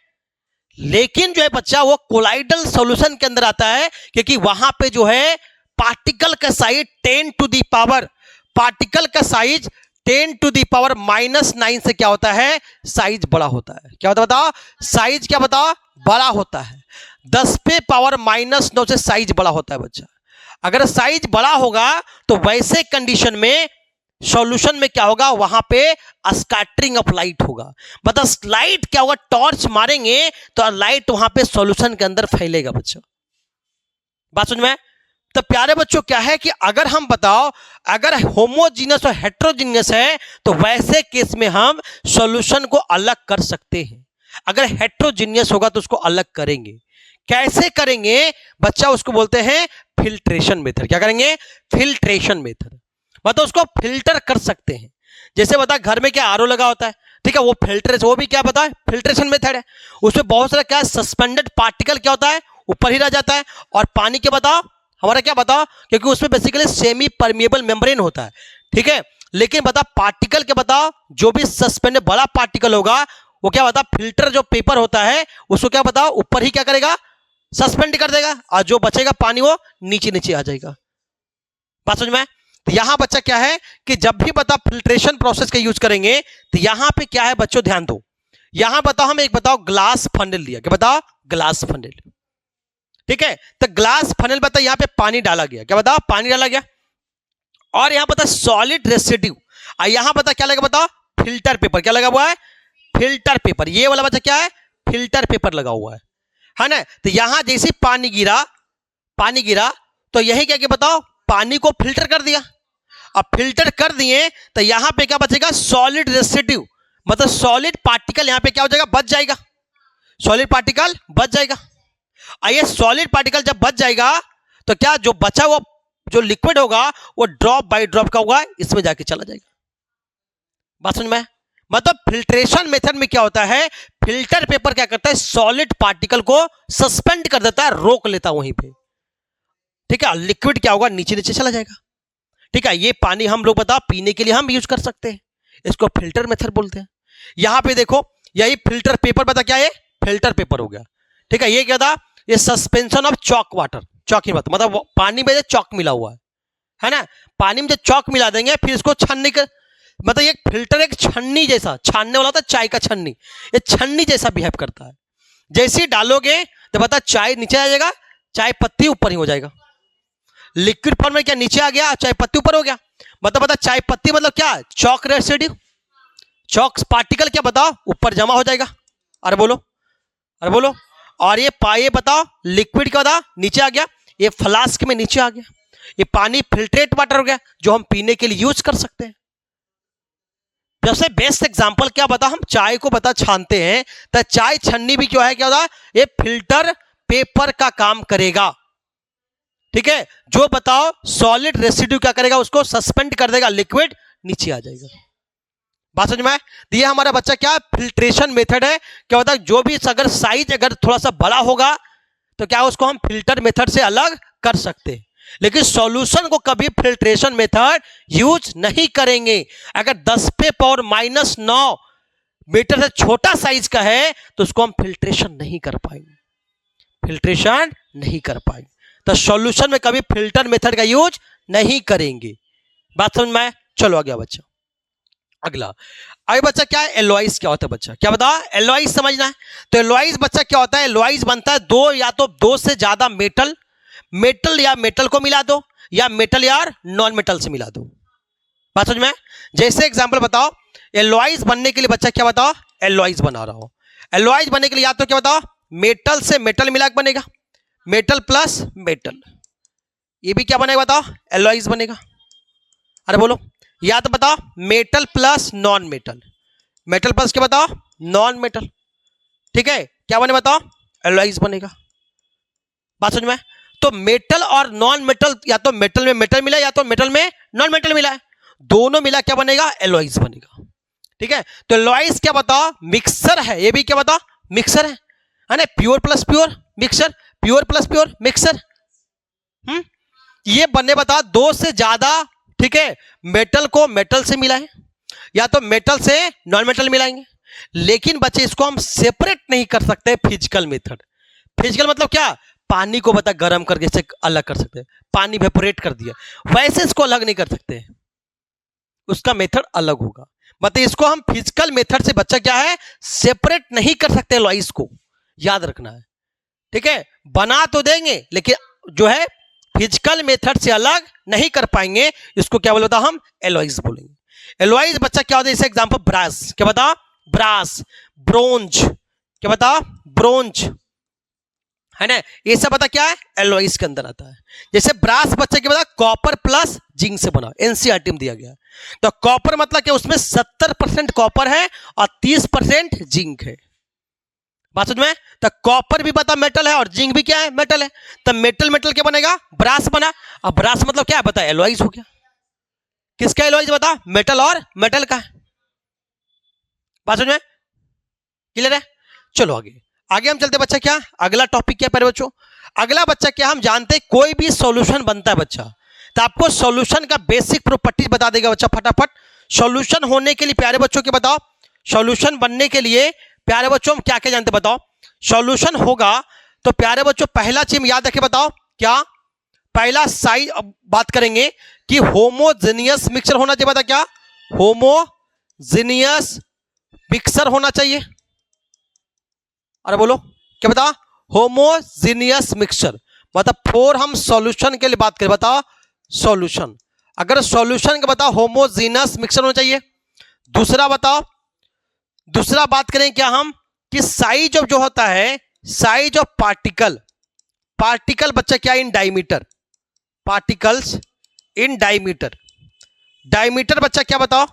लेकिन जो है बच्चा वो कोलाइडल सॉल्यूशन के अंदर आता है, क्योंकि वहां पे जो है पार्टिकल का size 10 to the power, particle का साइज 10⁻⁻9 से क्या होता है, साइज बड़ा होता है। क्या होता है बताओ, साइज क्या बताओ, बड़ा होता है। 10⁻⁻9 से साइज बड़ा होता है बच्चा। अगर साइज बड़ा होगा तो वैसे कंडीशन में सॉल्यूशन में क्या होगा, वहां पे स्कैटरिंग ऑफ लाइट होगा। मतलब लाइट क्या होगा, टॉर्च मारेंगे तो लाइट वहां पे सॉल्यूशन के अंदर फैलेगा बच्चों। बात समझ में? तो प्यारे बच्चों क्या है कि अगर हम बताओ अगर होमोजीनियस और हेट्रोजीनियस है तो वैसे केस में हम सॉल्यूशन को अलग कर सकते हैं। अगर हेट्रोजीनियस होगा तो उसको अलग करेंगे। कैसे करेंगे बच्चा, उसको बोलते हैं फिल्ट्रेशन मेथड। क्या करेंगे, फिल्ट्रेशन मेथड। मतलब उसको फिल्टर कर सकते हैं। जैसे बता घर में क्या आरओ लगा होता है, ठीक है, वो फिल्टर, वो भी क्या बता फिल्ट्रेशन मेथड है। उसमें बहुत सारा क्या सस्पेंडेड पार्टिकल क्या होता है, ऊपर ही रह जाता है। और पानी के बताओ हमारा क्या बताओ, क्योंकि उसमें बेसिकली सेमी परमिएबल मेम्ब्रेन होता है, ठीक है। लेकिन बता पार्टिकल के बताओ, जो भी सस्पेंडेड बड़ा पार्टिकल होगा वो क्या बता फिल्टर जो पेपर होता है उसको क्या बताओ ऊपर ही क्या करेगा, सस्पेंड कर देगा, और जो बचेगा पानी वो नीचे नीचे आ जाएगा। बात समझ में? तो यहां बच्चा क्या है कि जब भी बता फिल्ट्रेशन प्रोसेस का यूज करेंगे तो यहां पे क्या है बच्चों, ध्यान दो। यहां बताओ हम एक बताओ ग्लास फनल लिया, क्या बताओ ग्लास फनल, ठीक है। तो ग्लास फनल बता यहां पे पानी डाला गया, क्या बताओ पानी डाला गया, और यहां बता सॉलिड रेसिड्यू, और यहां बता क्या लगा बताओ फिल्टर पेपर, क्या लगा हुआ है फिल्टर पेपर। ये वाला बच्चा क्या है, फिल्टर पेपर लगा हुआ है ना। तो यहां जैसे पानी गिरा तो यही क्या बताओ पानी को फिल्टर कर दिया। अब फिल्टर कर दिए तो यहां पे क्या बचेगा, सॉलिड रेसिड्यू, मतलब सॉलिड पार्टिकल यहां पे क्या हो जाएगा, बच जाएगा, सॉलिड पार्टिकल बच जाएगा। ये सॉलिड पार्टिकल जब बच जाएगा तो क्या जो बचा हुआ जो लिक्विड होगा वो ड्रॉप बाय ड्रॉप का होगा, इसमें जाके चला जाएगा। बात समझ में? मतलब फिल्ट्रेशन मेथड में क्या होता है, फिल्टर पेपर क्या करता है, सॉलिड पार्टिकल को सस्पेंड कर देता है, रोक लेता है वहीं पे, ठीक है। लिक्विड क्या होगा, नीचे नीचे चला जाएगा, ठीक है। ये पानी हम लोग बता पीने के लिए हम यूज कर सकते हैं, इसको फिल्टर मेथड बोलते हैं। यहां पे देखो यही फिल्टर पेपर बता क्या है, फिल्टर पेपर हो गया, ठीक है। ये क्या था, ये suspension of chalk water, chalk ही मतलब पानी में चॉक मिला हुआ है ना। पानी में जब चॉक मिला देंगे फिर इसको छानने का, मतलब ये फिल्टर एक छन्नी जैसा, छानने वाला होता है चाय का छन्नी, ये छन्नी जैसा बिहेव करता है। जैसे ही डालोगे तो बता चाय नीचे आ जाएगा, चाय पत्ती ऊपर ही हो जाएगा। लिक्विड फॉर्म में क्या नीचे आ गया, चाय पत्ती ऊपर हो गया। मतलब बता चाय पत्ती मतलब क्या, चॉक रेसिड्यू, चॉक पार्टिकल क्या बताओ ऊपर जमा हो जाएगा। अरे बोलो, अरे बोलो। और ये पाए बताओ लिक्विड क्या था, नीचे आ गया, ये फ्लास्क में नीचे आ गया, ये पानी फिल्ट्रेट वाटर हो गया जो हम पीने के लिए यूज कर सकते हैं। सबसे बेस्ट एग्जांपल क्या बता, हम चाय को बता छानते हैं तो चाय छन्नी भी क्या है, क्या होता है, ये फिल्टर पेपर का काम करेगा, ठीक है। जो बताओ सॉलिड रेसिड्यू क्या करेगा, उसको सस्पेंड कर देगा, लिक्विड नीचे आ जाएगा। बात समझ में? ये हमारा बच्चा क्या फिल्ट्रेशन मेथड है। क्या होता है, जो भी अगर साइज अगर थोड़ा सा बड़ा होगा तो क्या उसको हम फिल्टर मेथड से अलग कर सकते हैं, लेकिन सॉल्यूशन को कभी फिल्ट्रेशन मेथड यूज नहीं करेंगे। अगर 10⁻⁻9 मीटर से छोटा साइज का है तो उसको हम फिल्ट्रेशन नहीं कर पाएंगे, फिल्ट्रेशन नहीं कर पाएंगे। तो सॉल्यूशन में कभी फिल्टर मेथड का यूज नहीं करेंगे। बात समझ में? चलो आ गया बच्चा अगला। अभी बच्चा क्या है, एलॉइज क्या होता है बच्चा, क्या बता एलॉइज समझना है। तो एलॉइज बच्चा क्या होता है, एलॉइज बनता है दो या तो दो से ज्यादा मेटल, मेटल या मेटल को मिला दो, या मेटल या नॉन मेटल से मिला दो। बात समझ में? जैसे एग्जांपल बताओ, एलॉइज बनने के लिए बच्चा क्या बताओ, एलॉइज बना रहा हो, एलॉइज बनने के लिए या तो क्या बताओ मेटल से मेटल मिला के बनेगा, मेटल प्लस मेटल, ये भी क्या बनेगा बताओ एलॉइज बनेगा। अरे बोलो, या तो बताओ metal plus non metal, metal plus क्या बताओ नॉन मेटल, ठीक है, क्या बने बताओ एलॉइज बनेगा। बात समझ में? तो मेटल और नॉन मेटल, या तो मेटल में मेटल मिला या तो मेटल में नॉन मेटल मिला है, दोनों मिला क्या बनेगा एलॉइज बनेगा, ठीक है। तो एलॉइज क्या बताओ मिक्सर है, ये भी क्या बताओ मिक्सर है ना, pure plus pure mixer, pure plus pure mixer. ये बनने बता दो से ज्यादा, ठीक है, मेटल को मेटल से मिलाएं या तो मेटल से नॉन मेटल मिलाएंगे, लेकिन बच्चे इसको हम सेपरेट नहीं कर सकते फिजिकल मेथड। फिजिकल मतलब क्या, पानी को बता गर्म करके इससे अलग कर सकते हैं, पानी वेपोरेट कर दिया, वैसे इसको अलग नहीं कर सकते, उसका मेथड अलग होगा। मतलब इसको हम फिजिकल मेथड से बच्चा क्या है सेपरेट नहीं कर सकते एलॉइज को, याद रखना है। ठीक है, बना तो देंगे लेकिन जो है फिजिकल मेथड से अलग नहीं कर पाएंगे, इसको क्या बोलता हम एलॉइज बोलेंगे। एलॉइज बच्चा क्या होता है, जैसे एग्जांपल ब्रास, क्या बता ब्रास, ब्रोंज, क्या बता ब्रोंज, है ना, ये सब बता क्या है एलॉइज के अंदर आता है। जैसे ब्रास बच्चा क्या बता कॉपर प्लस जिंक से बना, एनसीईआरटी में दिया गया। तो कॉपर मतलब क्या, उसमें 70% कॉपर है और 30% जिंक है, बात समझ में। तो कॉपर भी बता मेटल है और जिंक भी क्या है मेटल है, तो मेटल मेटल क्या बनेगा ब्रास बना। अब ब्रास मतलब क्या है बता एलॉइज हो गया। किसका एलॉइज बता, मेटल और मेटल का है, बात समझ में क्लियर है। चलो आगे आगे हम चलते बच्चा, क्या अगला टॉपिक क्या है बच्चों, अगला बच्चा क्या हम जानते हैं कोई भी सॉल्यूशन बनता है बच्चा, तो आपको सॉल्यूशन का बेसिक प्रॉपर्टीज बता देगा बच्चा फटाफट। सॉल्यूशन होने के लिए प्यारे बच्चों के बताओ, सॉल्यूशन बनने के लिए प्यारे बच्चों हम क्या क्या जानते बताओ। सॉल्यूशन होगा तो प्यारे बच्चों पहला चीज याद रखे बताओ क्या, पहला साइज बात करेंगे कि होमोजेनियस मिक्सचर होना चाहिए, बता क्या होमोजेनियस मिक्सचर होना चाहिए। अरे बोलो क्या बता होमोजेनियस मिक्सचर, मतलब फोर हम सॉल्यूशन के लिए बात करें बताओ सॉल्यूशन, अगर सॉल्यूशन का बताओ होमोजेनियस मिक्सचर होना चाहिए। दूसरा बताओ, दूसरा बात करें क्या हम कि साइज ऑफ जो होता है साइज ऑफ पार्टिकल, पार्टिकल बच्चा क्या in diameter, particles in diameter, diameter बच्चा क्या बताओ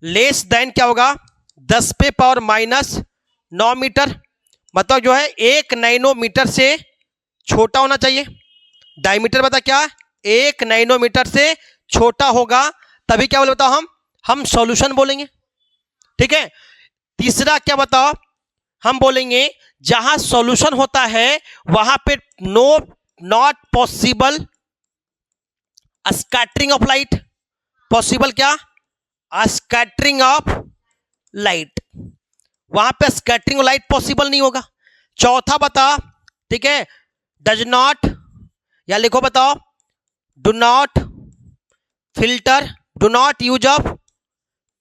लेस देन क्या होगा 10 पे पावर माइनस 9 मीटर, मतलब जो है 1 नैनोमीटर से छोटा होना चाहिए। डायमीटर बता क्या 1 नैनोमीटर से छोटा होगा तभी क्या बोले बताओ हम सॉल्यूशन बोलेंगे। ठीक है, तीसरा क्या बताओ हम बोलेंगे जहां सॉल्यूशन होता है वहां पे no not possible scattering of light, possible क्या स्कैटरिंग ऑफ लाइट, वहां पे स्कैटरिंग ऑफ लाइट पॉसिबल नहीं होगा। चौथा बता ठीक है डज नॉट, या लिखो बताओ do not filter, do not use of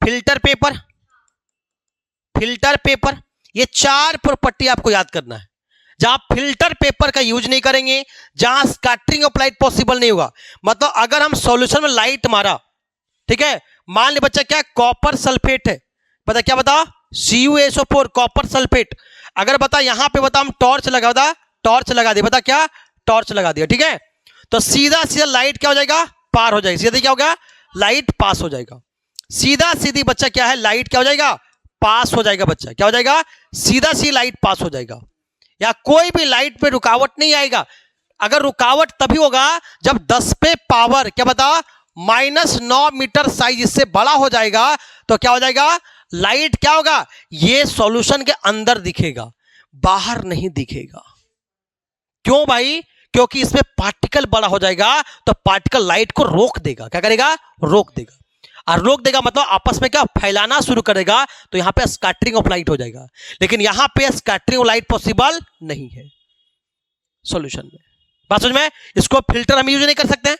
filter paper, filter paper, ये 4 प्रॉपर्टी आपको याद करना है। जहां फिल्टर पेपर का यूज नहीं करेंगे, जहां स्कैटरिंग ऑफ लाइट पॉसिबल नहीं होगा, मतलब अगर हम सॉल्यूशन में लाइट मारा, ठीक है, मान ले बच्चा क्या कॉपर सल्फेट है, बता क्या बता CuSO4 कॉपर सल्फेट, अगर बता यहां पे बता हम टॉर्च लगा दा, टॉर्च लगा दे, बता क्या टॉर्च लगा दिया, ठीक है, तो सीधा सीधा लाइट क्या हो जाएगा पार हो जाएगी, सीधा क्या होगा लाइट पास हो जाएगा, सीधा सीधी बच्चा क्या है लाइट क्या हो जाएगा पास हो जाएगा, बच्चा क्या हो जाएगा सीधा सी लाइट पास हो जाएगा, या कोई भी लाइट पे रुकावट नहीं आएगा। अगर रुकावट तभी होगा जब 10 पे पावर क्या बता -9 मीटर साइज इससे बड़ा हो जाएगा, तो क्या हो जाएगा लाइट क्या होगा ये सॉल्यूशन के अंदर दिखेगा, बाहर नहीं दिखेगा। क्यों भाई, क्योंकि इसमें पार्टिकल बड़ा हो जाएगा तो पार्टिकल लाइट को रोक देगा, क्या करेगा रोक देगा, और रोक देगा मतलब आपस में क्या फैलाना शुरू करेगा, तो यहां पे स्कैटरिंग ऑफ लाइट हो जाएगा, लेकिन यहां पे स्कैटरिंग ऑफ लाइट पॉसिबल नहीं है सॉल्यूशन में। बात समझ में, इसको फिल्टर हम यूज नहीं कर सकते हैं।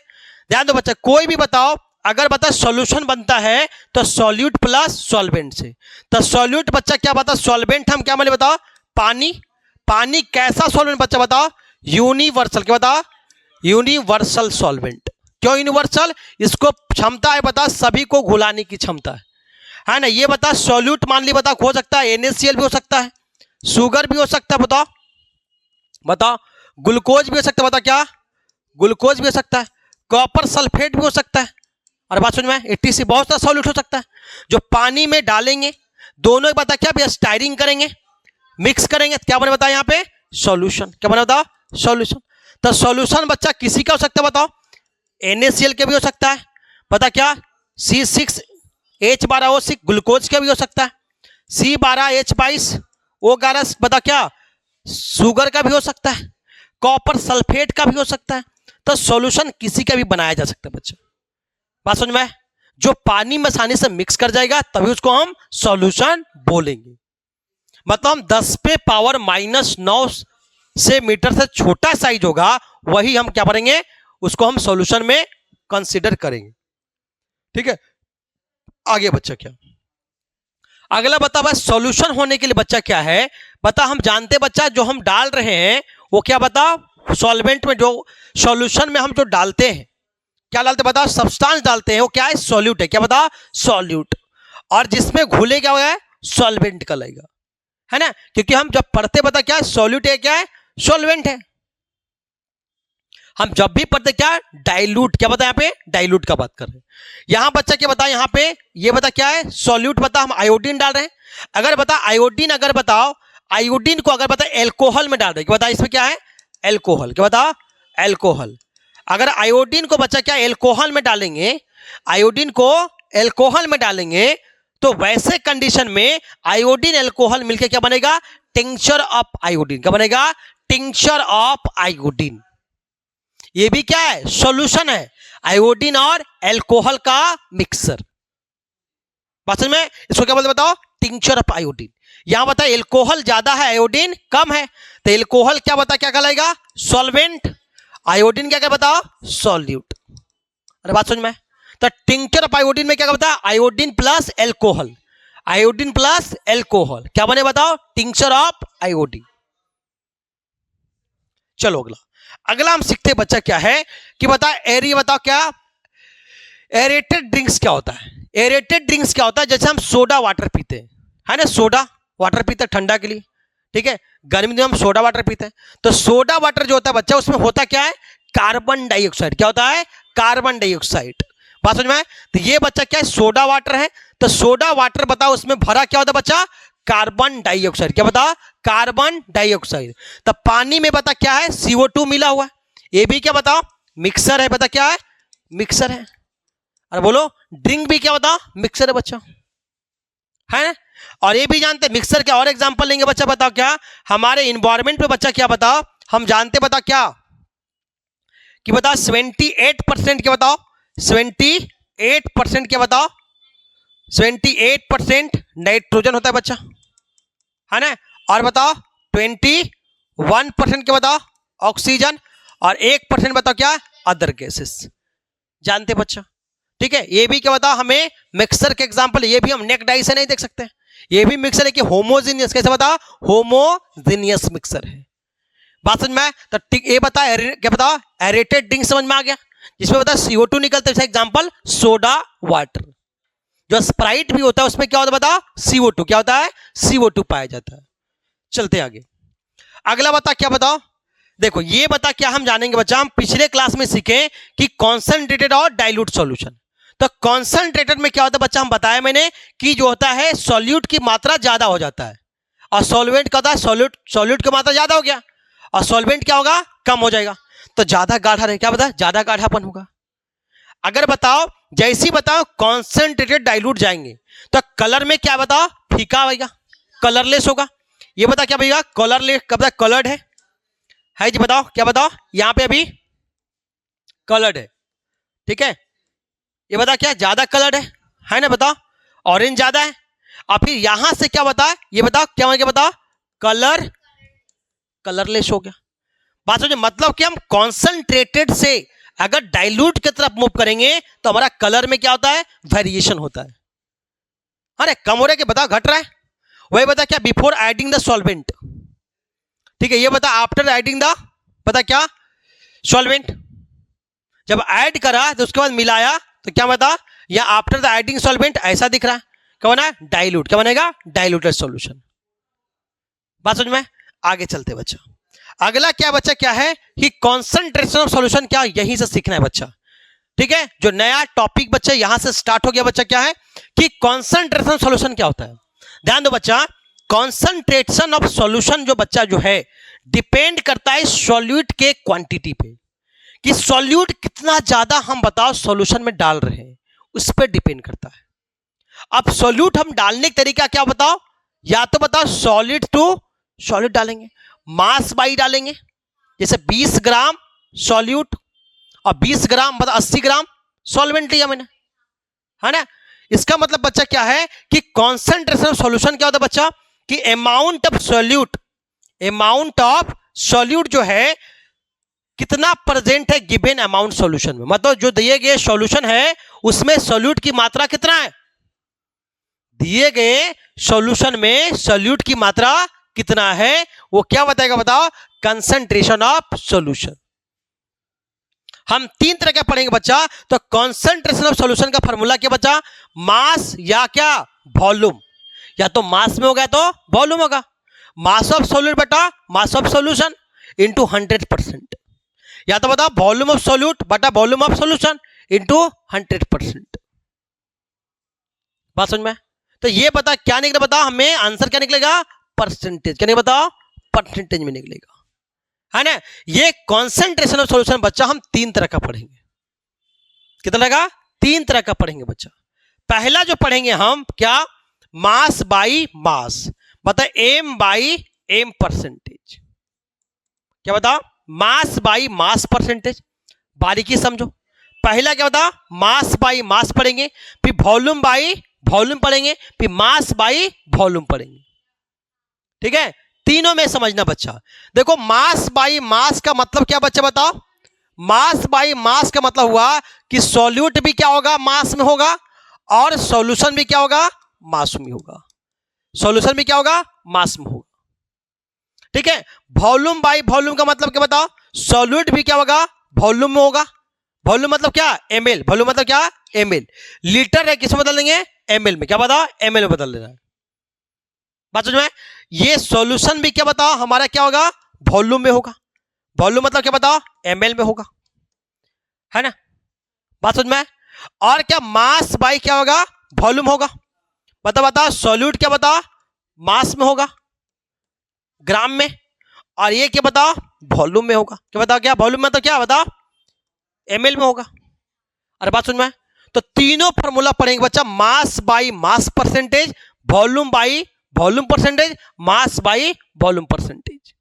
ध्यान दो बच्चा, कोई भी बताओ अगर बता सॉल्यूशन बनता है तो सॉल्यूट प्लस सॉल्वेंट से, तो सॉल्यूट बच्चा क्या बता सॉल्वेंट हम क्या माने बताओ पानी, पानी कैसा सॉल्वेंट बच्चा बताओ यूनिवर्सल, क्या बता यूनिवर्सल सॉल्वेंट। क्यों यूनिवर्सल, इसको क्षमता है बता सभी को घुलाने की क्षमता है ना, ये बता सॉल्यूट मान ली बता हो सकता है NaCl भी हो सकता है, शुगर भी हो सकता है, बताओ बताओ ग्लूकोज भी हो सकता है, बता क्या ग्लूकोज भी हो सकता है, कॉपर सल्फेट भी हो सकता है, और बात समझ में ATC बहुत सा सॉल्यूट हो सकता है जो पानी में डालेंगे, दोनों बता क्या भी स्टायरिंग करेंगे मिक्स करेंगे, क्या बने बता यहाँ पे सॉल्यूशन, क्या बने बताओ सॉल्यूशन। तो सॉल्यूशन बच्चा किसी का हो सकता है बताओ NaCl के भी हो सकता है, पता क्या C6H12O6 ग्लूकोज का भी हो सकता है, C12H22O11 बता क्या शुगर का भी हो सकता है, कॉपर सल्फेट का भी हो सकता है, तो सॉल्यूशन किसी का भी बनाया जा सकता है बच्चा। बात समझ में, जो पानी में आसानी से मिक्स कर जाएगा तभी उसको हम सॉल्यूशन बोलेंगे। मतलब हम 10 पे पावर -9 से मीटर से छोटा साइज होगा वही हम क्या करेंगे उसको हम सॉल्यूशन में कंसीडर करेंगे। ठीक है, आगे बच्चा क्या, अगला बता बस सॉल्यूशन होने के लिए बच्चा क्या है, बता हम जानते बच्चा जो हम डाल रहे हैं वो क्या, बता सॉल्वेंट में जो सॉल्यूशन में हम जो डालते हैं क्या डालते बता, सब्सटेंस डालते हैं, वो क्या है, सॉल्यूट है, क्या बता, सॉल्यूट। और जिसमें घुले क्या होगा, सॉल्वेंट का लगेगा, है ना, क्योंकि हम जब पढ़ते बता क्या है, सॉल्यूट है, क्या है, सॉल्वेंट है। हम जब भी पढ़ते क्या, डाइल्यूट, क्या बता, यहाँ पे डाइल्यूट का बात कर रहे हैं। यहां बच्चा क्या बता, यहाँ पे ये बता क्या है, सॉल्यूट, बता हम आयोडीन डाल रहे हैं। अगर बता आयोडीन, अगर बताओ आयोडीन को अगर बता एल्कोहल में डाल रहे, क्या बता इसमें क्या है, एल्कोहल, क्या बता, एल्कोहल। अगर आयोडीन को बच्चा क्या एल्कोहल में डालेंगे, आयोडीन को एल्कोहल में डालेंगे, तो वैसे कंडीशन में आयोडीन एल्कोहल मिलकर क्या बनेगा, टिंक्चर ऑफ आयोडीन, क्या बनेगा, टिंक्चर ऑफ आयोडीन। ये भी क्या है, सॉल्यूशन है, आयोडीन और एल्कोहल का मिक्सर। बात समझ में, इसको क्या बोलते बताओ, टिंक्चर ऑफ आयोडीन। यहां बता एल्कोहल ज्यादा है, आयोडीन कम है, तो एल्कोहल क्या बता क्या कहलाएगा, सॉल्वेंट, आयोडीन क्या बताओ, सॉल्यूट। अरे बात समझ में, तो टिंक्चर ऑफ आयोडीन में क्या बता, iodine plus alcohol, iodine plus alcohol क्या बने बताओ, टिंक्चर ऑफ आयोडीन। चलो अगला, अगला हम सीखते बच्चा क्या है कि बता एरी, बताओ क्या, एरेटेड ड्रिंक्स क्या होता है, एरेटेड ड्रिंक्स क्या होता है, जैसे हम सोडा वाटर पीते हैं, है ना, सोडा वाटर पीते हैं ठंडा के लिए, ठीक है, गर्मी में हम सोडा वाटर पीते हैं, तो सोडा वाटर जो होता है बच्चा उसमें होता क्या है, कार्बन डाइऑक्साइड, क्या होता है, कार्बन डाइऑक्साइड। बात समझ में, तो ये बच्चा क्या है, सोडा वाटर है, तो सोडा वाटर बताओ उसमें भरा क्या होता है बच्चा, कार्बन डाइऑक्साइड, क्या बता, कार्बन डाइऑक्साइड। तब पानी में बता क्या है, CO2 मिला हुआ है, ये भी क्या बताओ, मिक्सर है, बता क्या है, मिक्सर है। अरे बोलो, ड्रिंक भी क्या बता, मिक्सर है बच्चा, है। और ये भी जानते मिक्सर के और एग्जांपल लेंगे बच्चा, बताओ क्या, हमारे इन्वायरमेंट पे बच्चा क्या बताओ, हम जानते बता क्या कि बता 78% क्या बताओ, 78% क्या बताओ, 78% नाइट्रोजन होता है बच्चा, है ना, और बताओ 21% क्या बताओ, ऑक्सीजन, और 1% बताओ क्या, अदर गैसेस। जानते बच्चा, ठीक है, ये भी क्या बताओ हमें मिक्सर के एग्जांपल, ये भी हम नेक डाई से नहीं देख सकते, ये भी मिक्सर है कि होमोजीनियस, कैसे बताओ, होमोजीनियस मिक्सर है। बात समझ में, तो ठीक ये बता क्या बताओ, एरेटेड ड्रिंक समझ में आ गया, जिसमें बता CO2 निकलता है, एग्जांपल सोडा वाटर। जो स्प्राइट भी होता है उसमें क्या होता है बता, CO2, क्या होता है, CO2 पाया जाता है। चलते आगे, अगला बता क्या बताओ, देखो ये बता क्या हम जानेंगे बच्चा, हम पिछले क्लास में सीखे कि कॉन्सेंट्रेटेड और डाइल्यूट सॉल्यूशन। तो कॉन्सेंट्रेटेड में क्या होता है बच्चा, हम बताया मैंने कि जो होता है सॉल्यूट की मात्रा ज्यादा हो जाता है, और सॉल्वेंट का होता है सॉल्यूट की मात्रा ज्यादा हो गया और सॉल्वेंट क्या होगा, कम हो जाएगा, तो ज्यादा गाढ़ा रहे, क्या बता, ज्यादा गाढ़ापन होगा। अगर बताओ जैसी बताओ कॉन्सेंट्रेटेड डाइल्यूट जाएंगे तो कलर में क्या बताओ, फीका आएगा, कलरलेस होगा। ये बता क्या भैया, कलरलेस कब तक कलर्ड है जी, बताओ क्या बताओ, यहां पे अभी कलर्ड है, ठीक है, ये बता क्या ज्यादा कलर्ड है ना, बताओ ऑरेंज ज्यादा है, और फिर यहां से क्या बता, ये बताओ क्या हो गया, बताओ कलरलेस हो गया। बात समझे, मतलब कि हम कॉन्सेंट्रेटेड से अगर डाइल्यूट की तरफ मूव करेंगे तो हमारा कलर में क्या होता है, वेरिएशन होता है। अरे कम हो रहा है कि बता घट रहा है, वही बता क्या, बिफोर एडिंग द सॉल्वेंट, ठीक है, ये बता आफ्टर एडिंग द, पता क्या, सॉल्वेंट, जब ऐड करा तो उसके बाद मिलाया तो क्या बता, या आफ्टर द एडिंग सॉल्वेंट ऐसा दिख रहा है, क्या बना, डाइल्यूट, क्या बनेगा, डाइल्यूटेड सॉल्यूशन। बात समझ में, आगे चलते बच्चा, अगला क्या बच्चा क्या है कि कॉन्सेंट्रेशन ऑफ सॉल्यूशन, क्या यहीं से सीखना है बच्चा, ठीक है, जो नया टॉपिक बच्चा यहां से स्टार्ट हो गया बच्चा, क्या है कि कॉन्सेंट्रेशन ऑफ सॉल्यूशन क्या होता है। ध्यान दो बच्चा, कॉन्सेंट्रेशन ऑफ सॉल्यूशन जो बच्चा जो है डिपेंड करता है सॉल्यूट के क्वांटिटी पे, कि सॉल्यूट कितना ज्यादा हम बताओ सॉल्यूशन में डाल रहे हैं, उस पर डिपेंड करता है। अब सॉल्यूट हम डालने का तरीका क्या बताओ, या तो बताओ सॉलिड टू सॉलिड डालेंगे, मास बाई डालेंगे, जैसे 20 ग्राम सॉल्यूट और 20 ग्राम मतलब 80 ग्राम सॉल्वेंट लिया मैंने, है ना। इसका मतलब बच्चा क्या है कि कॉन्सेंट्रेशन ऑफ सॉल्यूशन क्या होता है बच्चा, कि अमाउंट ऑफ सॉल्यूट जो है कितना प्रेजेंट है गिवन अमाउंट सॉल्यूशन में, मतलब जो दिए गए सॉल्यूशन है उसमें सॉल्यूट की मात्रा कितना है, दिए गए सॉल्यूशन में सॉल्यूट की मात्रा कितना है, वो क्या बताएगा, बताओ, कंसंट्रेशन ऑफ सॉल्यूशन। हम तीन तरह के पढ़ेंगे बच्चा। तो कंसंट्रेशन ऑफ सॉल्यूशन का फार्मूला क्या बच्चा, मास या क्या वॉल्यूम, या तो मास में होगा तो वॉल्यूम होगा। मास ऑफ सॉल्यूट बटा मास ऑफ सॉल्यूशन इंटू 100%, या तो बताओ वॉल्यूम ऑफ सॉल्यूट बटा वॉल्यूम ऑफ सॉल्यूशन इंटू 100%। बात समझ में? तो ये बता क्या निकले, बताओ हमें आंसर क्या निकलेगा, परसेंटेज। क्या नहीं बताओ, परसेंटेज में निकलेगा, है ना। ये कॉन्सेंट्रेशन ऑफ सॉल्यूशन बच्चा हम तीन तरह का पढ़ेंगे। कितना लगा, तीन तरह का पढ़ेंगे बच्चा। पहला जो पढ़ेंगे हम क्या, मास बाई मास, बता एम बाई एम परसेंटेज। क्या बता, मास बाई मास परसेंटेज। बारीकी समझो, पहला क्या बता, मास बाई मास पढ़ेंगे, फिर वॉल्यूम बाई वॉल्यूम पढ़ेंगे, फिर मास बाई वॉल्यूम पढ़ेंगे। ठीक है, तीनों में समझना बच्चा। देखो मास बाई मास का मतलब क्या बच्चा बताओ, मास बाई मास का मतलब हुआ कि सॉल्यूट भी क्या होगा, मास में होगा, और सॉल्यूशन भी क्या होगा, मास में होगा। सॉल्यूशन भी क्या होगा, मास में होगा। ठीक है, वॉल्यूम बाई वॉल्यूम का मतलब क्या बताओ, सॉल्यूट भी क्या होगा, वॉल्यूम में होगा। वॉल्यूम मतलब क्या, एमएल। वॉल्यूम मतलब क्या, एमएल। लीटर है, किसमें बदल देंगे, एमएल में। क्या बताओ, एमएल में बदल देना है। बात समझ में? ये सॉल्यूशन भी क्या बताओ हमारा क्या होगा, वॉल्यूम में होगा। वॉल्यूम मतलब क्या बताओ, एमएल में होगा, है ना। बात समझ में? और क्या, मास बाई क्या होगा, वॉल्यूम होगा। बताओ सॉल्यूट क्या बताओ, मास में होगा, ग्राम में, और ये क्या बताओ, वॉल्यूम में होगा। क्या बताओ, क्या वॉल्यूम में, तो क्या बताओ, एमएल में होगा। अरे बात समझ में? तो तीनों फार्मूला पढ़ेंगे बच्चा, मास by mass percentage, volume by volume percentage, mass by volume percentage,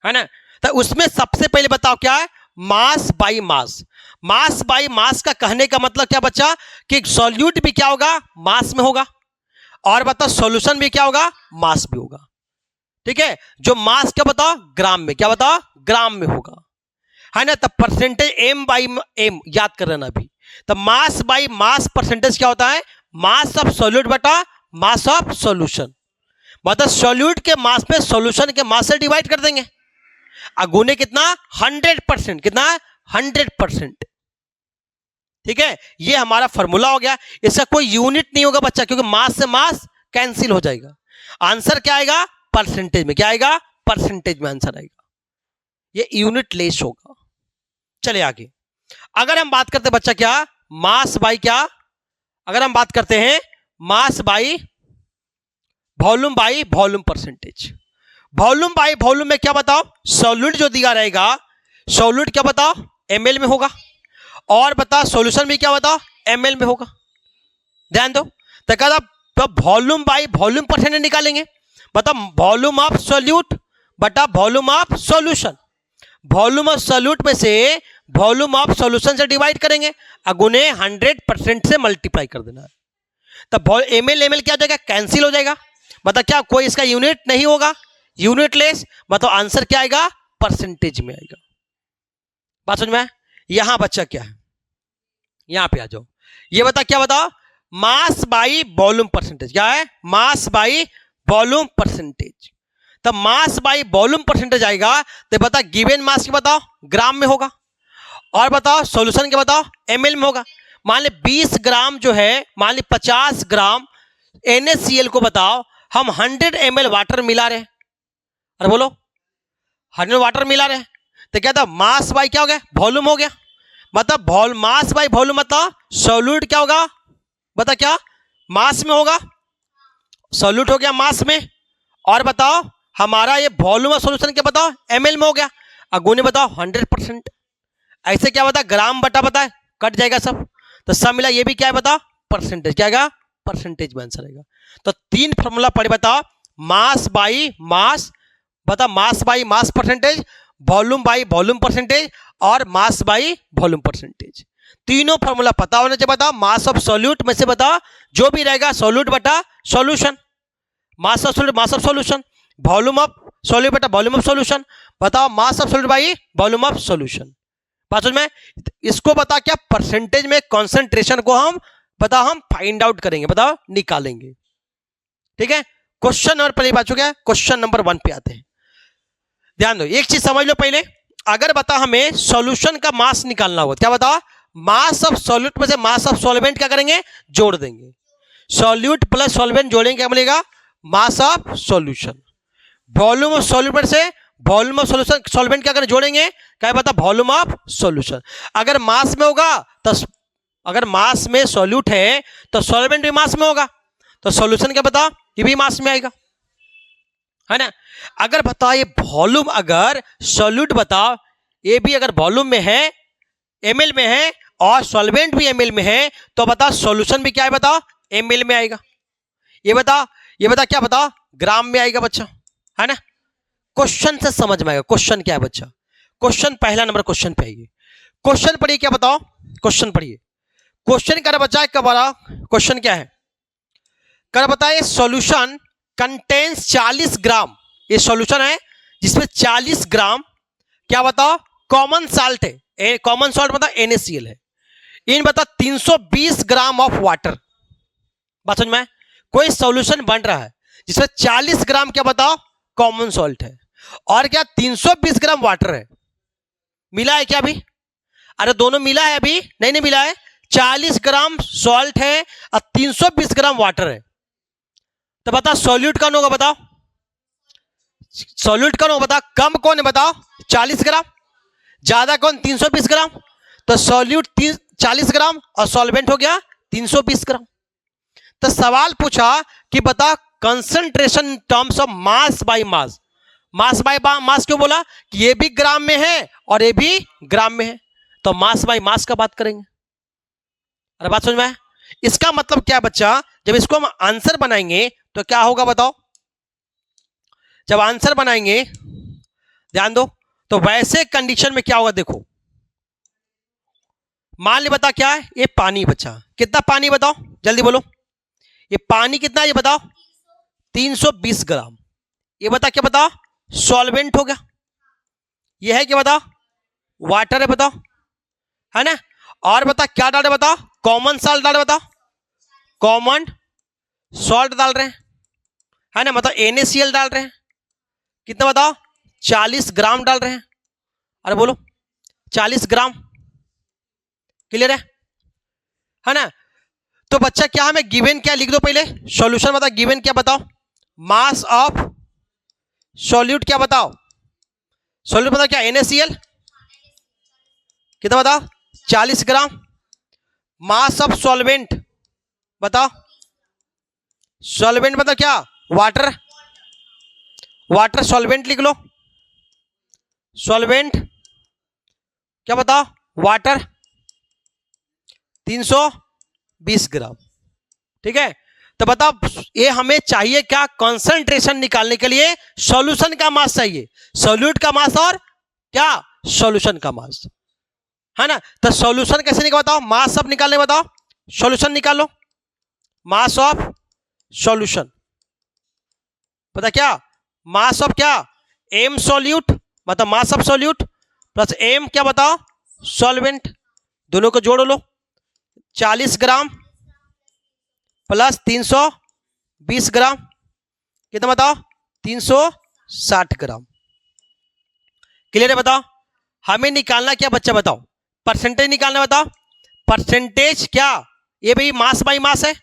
है ना। तो उसमें सबसे पहले बताओ क्या है, mass by mass. Mass by मास का कहने का मतलब क्या बच्चा, कि सॉल्यूट भी क्या होगा, मास में होगा, और बताओ सॉल्यूशन भी क्या होगा, मास भी होगा। ठीक है, जो मास क्या बताओ, ग्राम में। क्या बताओ, ग्राम में होगा, है ना। तब परसेंटेज एम बाई एम याद कर लेना अभी। तो मास बाई मास परसेंटेज क्या होता है, मास ऑफ सॉल्यूट बटा मास ऑफ सॉल्यूशन। मतलब सॉल्यूट के मास में सॉल्यूशन के मास से डिवाइड कर देंगे, अगुने कितना, 100%। कितना, 100%। ठीक है, ये हमारा फॉर्मूला हो गया। इसका कोई यूनिट नहीं होगा बच्चा, क्योंकि मास से मास कैंसिल हो जाएगा। आंसर क्या आएगा, परसेंटेज में। क्या आएगा, परसेंटेज में आंसर आएगा, ये यूनिट लेस होगा। चले आगे, अगर हम बात करते बच्चा क्या, मास बाई क्या, अगर हम बात करते हैं mass by volume percentage. Volume by volume में क्या बताओ, सॉल्यूट जो दिया रहेगा, सॉल्यूट क्या बताओ, एमएल में होगा, और बताओ सॉल्यूशन भी क्या बताओ, एमएल में होगा। ध्यान दो, तो कहता तो वॉल्यूम बाई वॉल्यूम परसेंटेज निकालेंगे। बताओ वॉल्यूम ऑफ सॉल्यूट बटा volume of solution. Volume of solute में से वॉल्यूम ऑफ सॉल्यूशन से डिवाइड करेंगे, अगुने 100% से मल्टीप्लाई कर देना है। तब एमएल एमएल क्या हो जाएगा, कैंसिल हो जाएगा। मतलब क्या, कोई इसका यूनिट नहीं होगा, यूनिट लेस। मतलब आंसर क्या आएगा, परसेंटेज में आएगा। बात समझ में? यहां बच्चा क्या है, यहां पे आ जाओ, ये बता क्या बताओ, मास बाई वॉल्यूम परसेंटेज। क्या है, मास बाई वॉल्यूम परसेंटेज। तब मास बाई वॉल्यूम परसेंटेज आएगा, तो बता गिवन मास की बताओ, ग्राम में होगा, और बताओ सॉल्यूशन के बताओ, एमएल में होगा। मान ली 20 ग्राम जो है, मान ली 50 ग्राम NaCl को बताओ हम 100 ml वाटर मिला रहे, अरे बोलो 100 वाटर मिला रहे, तो क्या था, मास बाई क्या हो गया, वॉल्यूम हो गया। मतलब मास बाई वॉल्यूम मतलब सॉल्यूट क्या होगा, बता क्या, मास में होगा, सॉल्यूट हो गया मास में, और बताओ हमारा ये वॉल्यूम ऑफ सॉल्यूशन क्या बताओ, एमएल में हो गया, अगुने बताओ 100%। ऐसे क्या बता, ग्राम बटा बता कट जाएगा सब, तो सब मिला, ये भी क्या है बताओ, परसेंटेज। क्या आएगा, परसेंटेज में आंसर आएगा। तो तीन फॉर्मूला पढ़े बताओ, मास बाई मास, बता मास by mass percentage, volume by volume percentage, और मास बाई वॉल्यूम परसेंटेज। तीनों फॉर्मूला पता होने चाहिए। बताओ मास ऑफ सॉल्यूट में से बताओ जो भी रहेगा, सॉल्यूट बटा solution, mass of solute mass of solution, volume of solute बटा वॉल्यूम ऑफ सॉल्यूशन, बताओ mass of solute by volume of solution. बात समझ में? इसको बता क्या, परसेंटेज में कॉन्सेंट्रेशन को हम बताओ हम फाइंड आउट करेंगे, बताओ निकालेंगे। ठीक है, क्वेश्चन नंबर पहले बात हो गया, क्वेश्चन नंबर 1 पे आते हैं। ध्यान दो, एक चीज समझ लो पहले, अगर बता हमें सॉल्यूशन का मास निकालना होगा, क्या बताओ, मास ऑफ सॉल्यूट में से मास ऑफ सॉल्वेंट क्या करेंगे, जोड़ देंगे। सॉल्यूट प्लस सॉल्वेंट जोड़ेंगे, क्या मिलेगा, mass of solution. Volume of solute में से वॉल्यूम ऑफ सॉल्यूशन सॉल्वेंट क्या करें, जोड़ेंगे, क्या बता, वॉल्यूम ऑफ सॉल्यूशन। अगर मास में होगा तो, अगर मास में सॉल्यूट है तो सॉल्वेंट भी मास में होगा, तो सॉल्यूशन क्या बता, ये भी मास में आएगा, है ना। अगर बता ये वॉल्यूम, अगर सॉल्यूट बताओ ये भी अगर वॉल्यूम में है, एमएल में है, और सॉल्वेंट भी एमएल में है, तो बता सॉल्यूशन भी क्या है, बताओ एमएल में आएगा। ये बता क्या बता, ग्राम में आएगा बच्चा, है ना। क्वेश्चन से समझ में आएगा क्वेश्चन क्या है बच्चा। क्वेश्चन पहला नंबर क्वेश्चन पे आइए, क्वेश्चन पढ़िए, क्या बताओ, क्वेश्चन पढ़िए। क्वेश्चन क्या बच्चा, कब बड़ा क्वेश्चन क्या है, कर बताए सॉल्यूशन कंटेन्स 40 ग्राम, ये सॉल्यूशन है जिसमें 40 ग्राम क्या बताओ कॉमन साल्ट है, कॉमन साल्ट मतलब NaCl है, इन बता 320 ग्राम ऑफ वाटर। बात समझ में, कोई सॉल्यूशन बन रहा है जिसमें 40 ग्राम क्या बताओ कॉमन सॉल्ट है, और क्या 320 ग्राम वाटर है। मिला है क्या अभी, अरे दोनों मिला है अभी, नहीं मिला है, 40 ग्राम सॉल्ट है और 320 ग्राम वाटर है। तो बता सॉल्यूट कौन होगा, बताओ सॉल्यूट कौन होगा, बता कम कौन है, बताओ 40 ग्राम, ज्यादा कौन 320 ग्राम। तो सॉल्यूट 40 ग्राम और सॉल्वेंट हो गया 320 ग्राम। तो सवाल पूछा कि बता concentration in terms of mass by mass, mass by mass क्यों बोला, कि ये भी ग्राम में है और ये भी ग्राम में है, तो मास बाय मास का बात करेंगे। अरे बात समझ में, इसका मतलब क्या बच्चा, जब इसको हम आंसर बनाएंगे तो क्या होगा बताओ, जब आंसर बनाएंगे ध्यान दो, तो वैसे कंडीशन में क्या होगा, देखो मान ले बता क्या है, ये पानी बच्चा, कितना पानी बताओ जल्दी बोलो, ये पानी कितना है ये बताओ 320 ग्राम। ये बता क्या बताओ सॉल्वेंट हो गया, ये है क्या बताओ वाटर है, बताओ है ना। और बता क्या डाल रहे बताओ, कॉमन सॉल्ट डाल रहे बताओ, कॉमन सॉल्ट डाल रहे हैं, है ना, मतलब NaCl डाल रहे हैं, कितना बताओ 40 ग्राम डाल रहे हैं। अरे बोलो 40 ग्राम, क्लियर है ना। तो बच्चा क्या हमें गिवन क्या लिख दो पहले, सॉल्यूशन बताओ, गिवन क्या बताओ, मास ऑफ सॉल्यूट क्या बताओ, सॉल्यूट बताओ क्या NaCl कितना बताओ 40 ग्राम, मास ऑफ सॉल्वेंट बताओ, सॉल्वेंट बताओ क्या वाटर, वाटर सॉल्वेंट लिख लो, सॉल्वेंट क्या बताओ वाटर 320 ग्राम। ठीक है, तो बताओ ये हमें चाहिए क्या, कंसंट्रेशन निकालने के लिए सॉल्यूशन का मास चाहिए, सॉल्यूट का मास और क्या सॉल्यूशन का मास, है ना। तो सॉल्यूशन कैसे निकाल बताओ, मास ऑफ निकालने बताओ, सॉल्यूशन निकालो, मास ऑफ सॉल्यूशन पता क्या, मास ऑफ क्या एम सॉल्यूट, मतलब mass of solute plus M क्या बताओ सॉल्वेंट, दोनों को जोड़ लो, 40 ग्राम प्लस 320 ग्राम कितना बताओ 360 ग्राम। क्लियर है, बताओ हमें निकालना क्या बच्चा, बताओ परसेंटेज निकालना, बताओ परसेंटेज क्या, ये भाई मास बाई मास है,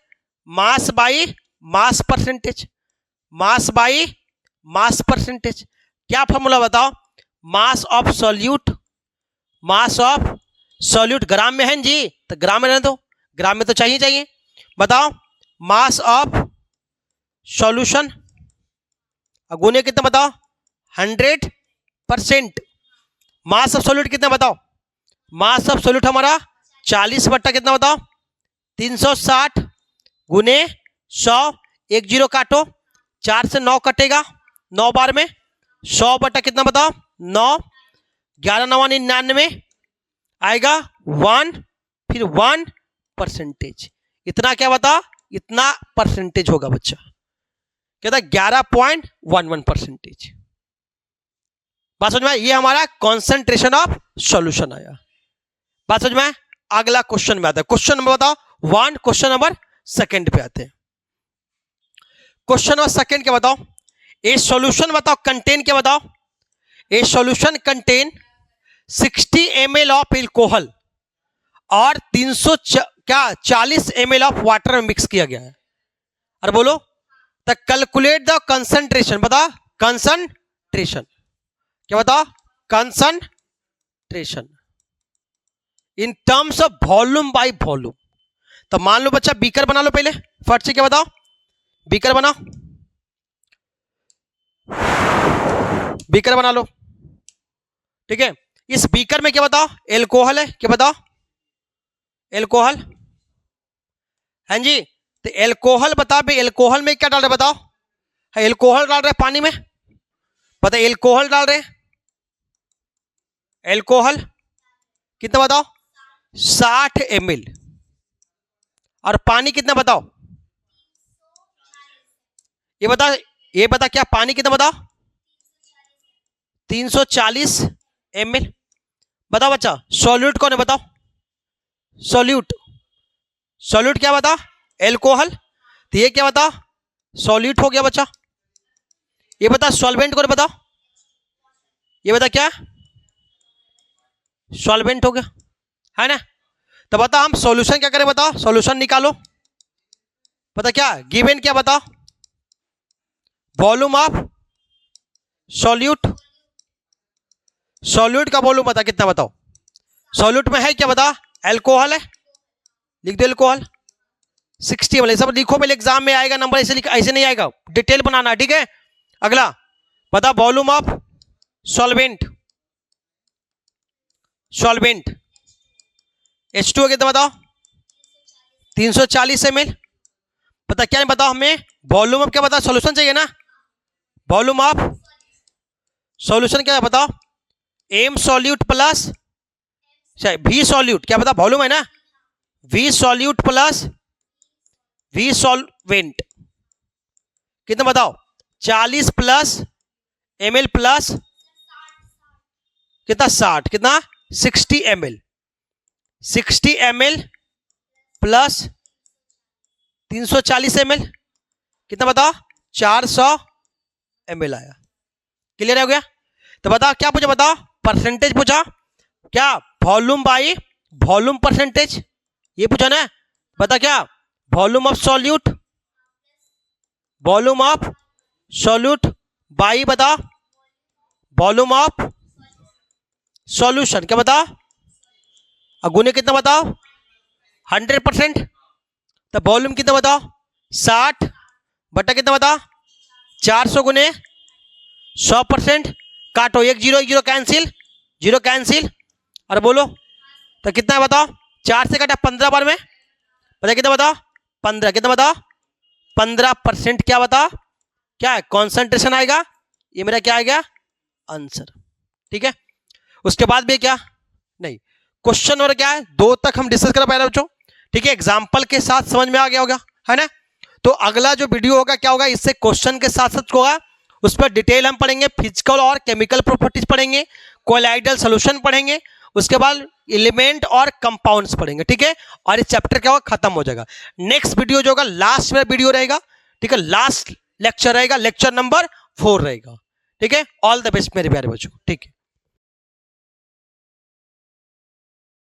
mass by mass percentage, mass by mass percentage, क्या फॉर्मूला बताओ, mass of solute, mass of solute gram में है जी, तो ग्राम में रहने दो, ग्राम में तो चाहिए, बताओ मास ऑफ सॉल्यूशन गुने कितना बताओ 100%, मास ऑफ सॉल्यूट कितना बताओ, मास ऑफ सॉल्यूट हमारा 40 बट्टा कितना बताओ 360 गुने 100, 1 0 काटो, 4 से 9 कटेगा, 9 बार में 100 बट्टा कितना बताओ 9, 11 9 99 आएगा 1, फिर 1%, इतना क्या बता, इतना परसेंटेज होगा बच्चा, कहता 11.11%। बात समझ में, ये हमारा कॉन्सेंट्रेशन ऑफ सॉल्यूशन आया। बात समझ में, अगला क्वेश्चन में आता है, क्वेश्चन नंबर बताओ वन। क्वेश्चन नंबर सेकंड पे आते हैं। क्वेश्चन नंबर सेकंड क्या बताओ? ए सॉल्यूशन बताओ कंटेन क्या बताओ? ए solution contain 60 ml of alcohol और 40 ml ऑफ वाटर में मिक्स किया गया है। और बोलो द कैलकुलेट द कंसंट्रेशन। बताओ कंसंट्रेशन क्या बताओ? Concentration in terms of volume by volume. तो मान लो बच्चा बीकर बना लो पहले फट से। क्या बताओ? बीकर बनाओ, बीकर बना लो। ठीक है, इस बीकर में क्या बताओ? एल्कोहल है। क्या बताओ? एल्कोहल। हाँ जी, तो एल्कोहल बता भाई, एल्कोहल में क्या डाल रहे बताओ? हाँ, एल्कोहल डाल रहे पानी में। पता है एल्कोहल डाल रहे, एल्कोहल कितना बताओ? 60 ml। और पानी कितना बताओ? ये बता क्या पानी कितना बताओ? 340 ml। बताओ बच्चा सॉल्यूट कौन है बताओ? सॉल्यूट, सॉल्यूट क्या बताओ? एल्कोहल। तो ये क्या बताओ? सॉल्यूट हो गया बच्चा। ये बता सॉल्वेंट कौन बताओ? ये बता क्या? सॉल्वेंट हो गया, है ना? तो बता हम सॉल्यूशन क्या करें बताओ? सॉल्यूशन निकालो। पता क्या गिवन क्या बताओ? Volume of solute. सॉल्यूट का वॉल्यूम बता कितना बताओ? सॉल्यूट में है क्या बता? एल्कोहल है, लिख दो एल्कोहल 60 ml। सब लिखो पहले, एग्जाम में आएगा नंबर। ऐसे नहीं आएगा, डिटेल बनाना। ठीक है, अगला बता volume of solvent. Solvent H2O कितना बताओ? 340 ml। पता क्या है बताओ हमें? वॉल्यूम ऑफ क्या बताओ? सॉल्यूशन चाहिए ना। वॉल्यूम ऑफ सॉल्यूशन क्या है बताओ? M solute plus V solute. क्या बताओ? वॉल्यूम है ना, V solute plus V solvent. कितना बताओ? 40 प्लस ml प्लस कितना? 60। कितना? 60 ml। 60 ml प्लस 340 ml कितना बताओ? 400 ml आया। क्लियर हो गया? तो बताओ क्या पूछा बताओ? परसेंटेज पूछा क्या? वॉल्यूम बाई वॉल्यूम परसेंटेज ये पूछा ना। बता क्या? Volume of solute, volume of solute by बता वॉल्यूम ऑफ सॉल्यूशन। क्या बताओ? गुने कितना बताओ? 100%। तो वॉल्यूम कितना बताओ? 60 बटा कितना बताओ? 400 गुने 100%। काटो, एक जीरो कैंसिल, जीरो कैंसिल। और बोलो तो कितना है बताओ? 4 से काटा 15 बार में, पता कितना बताओ? 15। कितना बताओ? 15%। क्या बताओ? क्या है? कॉन्सेंट्रेशन आएगा। ये मेरा क्या आएगा? आंसर। ठीक है, उसके बाद भी क्या नहीं, क्वेश्चन और क्या है 2 तक हम डिस्कस कर पाए बच्चों। ठीक है, एग्जाम्पल के साथ समझ में आ गया होगा, है ना? तो अगला जो वीडियो होगा क्या होगा? इससे क्वेश्चन के साथ साथ होगा, उस पर डिटेल हम पढ़ेंगे। फिजिकल और केमिकल प्रॉपर्टीज पढ़ेंगे, कोलाइडल सॉल्यूशन पढ़ेंगे, उसके बाद एलिमेंट और कंपाउंड्स पढ़ेंगे। ठीक है, और इस चैप्टर क्या होगा? खत्म हो जाएगा। नेक्स्ट वीडियो जो होगा लास्ट में वीडियो रहेगा। ठीक है, लास्ट लेक्चर रहेगा, लेक्चर नंबर 4 रहेगा। ठीक है, ऑल द बेस्ट मेरे प्यारे बच्चों। ठीक है।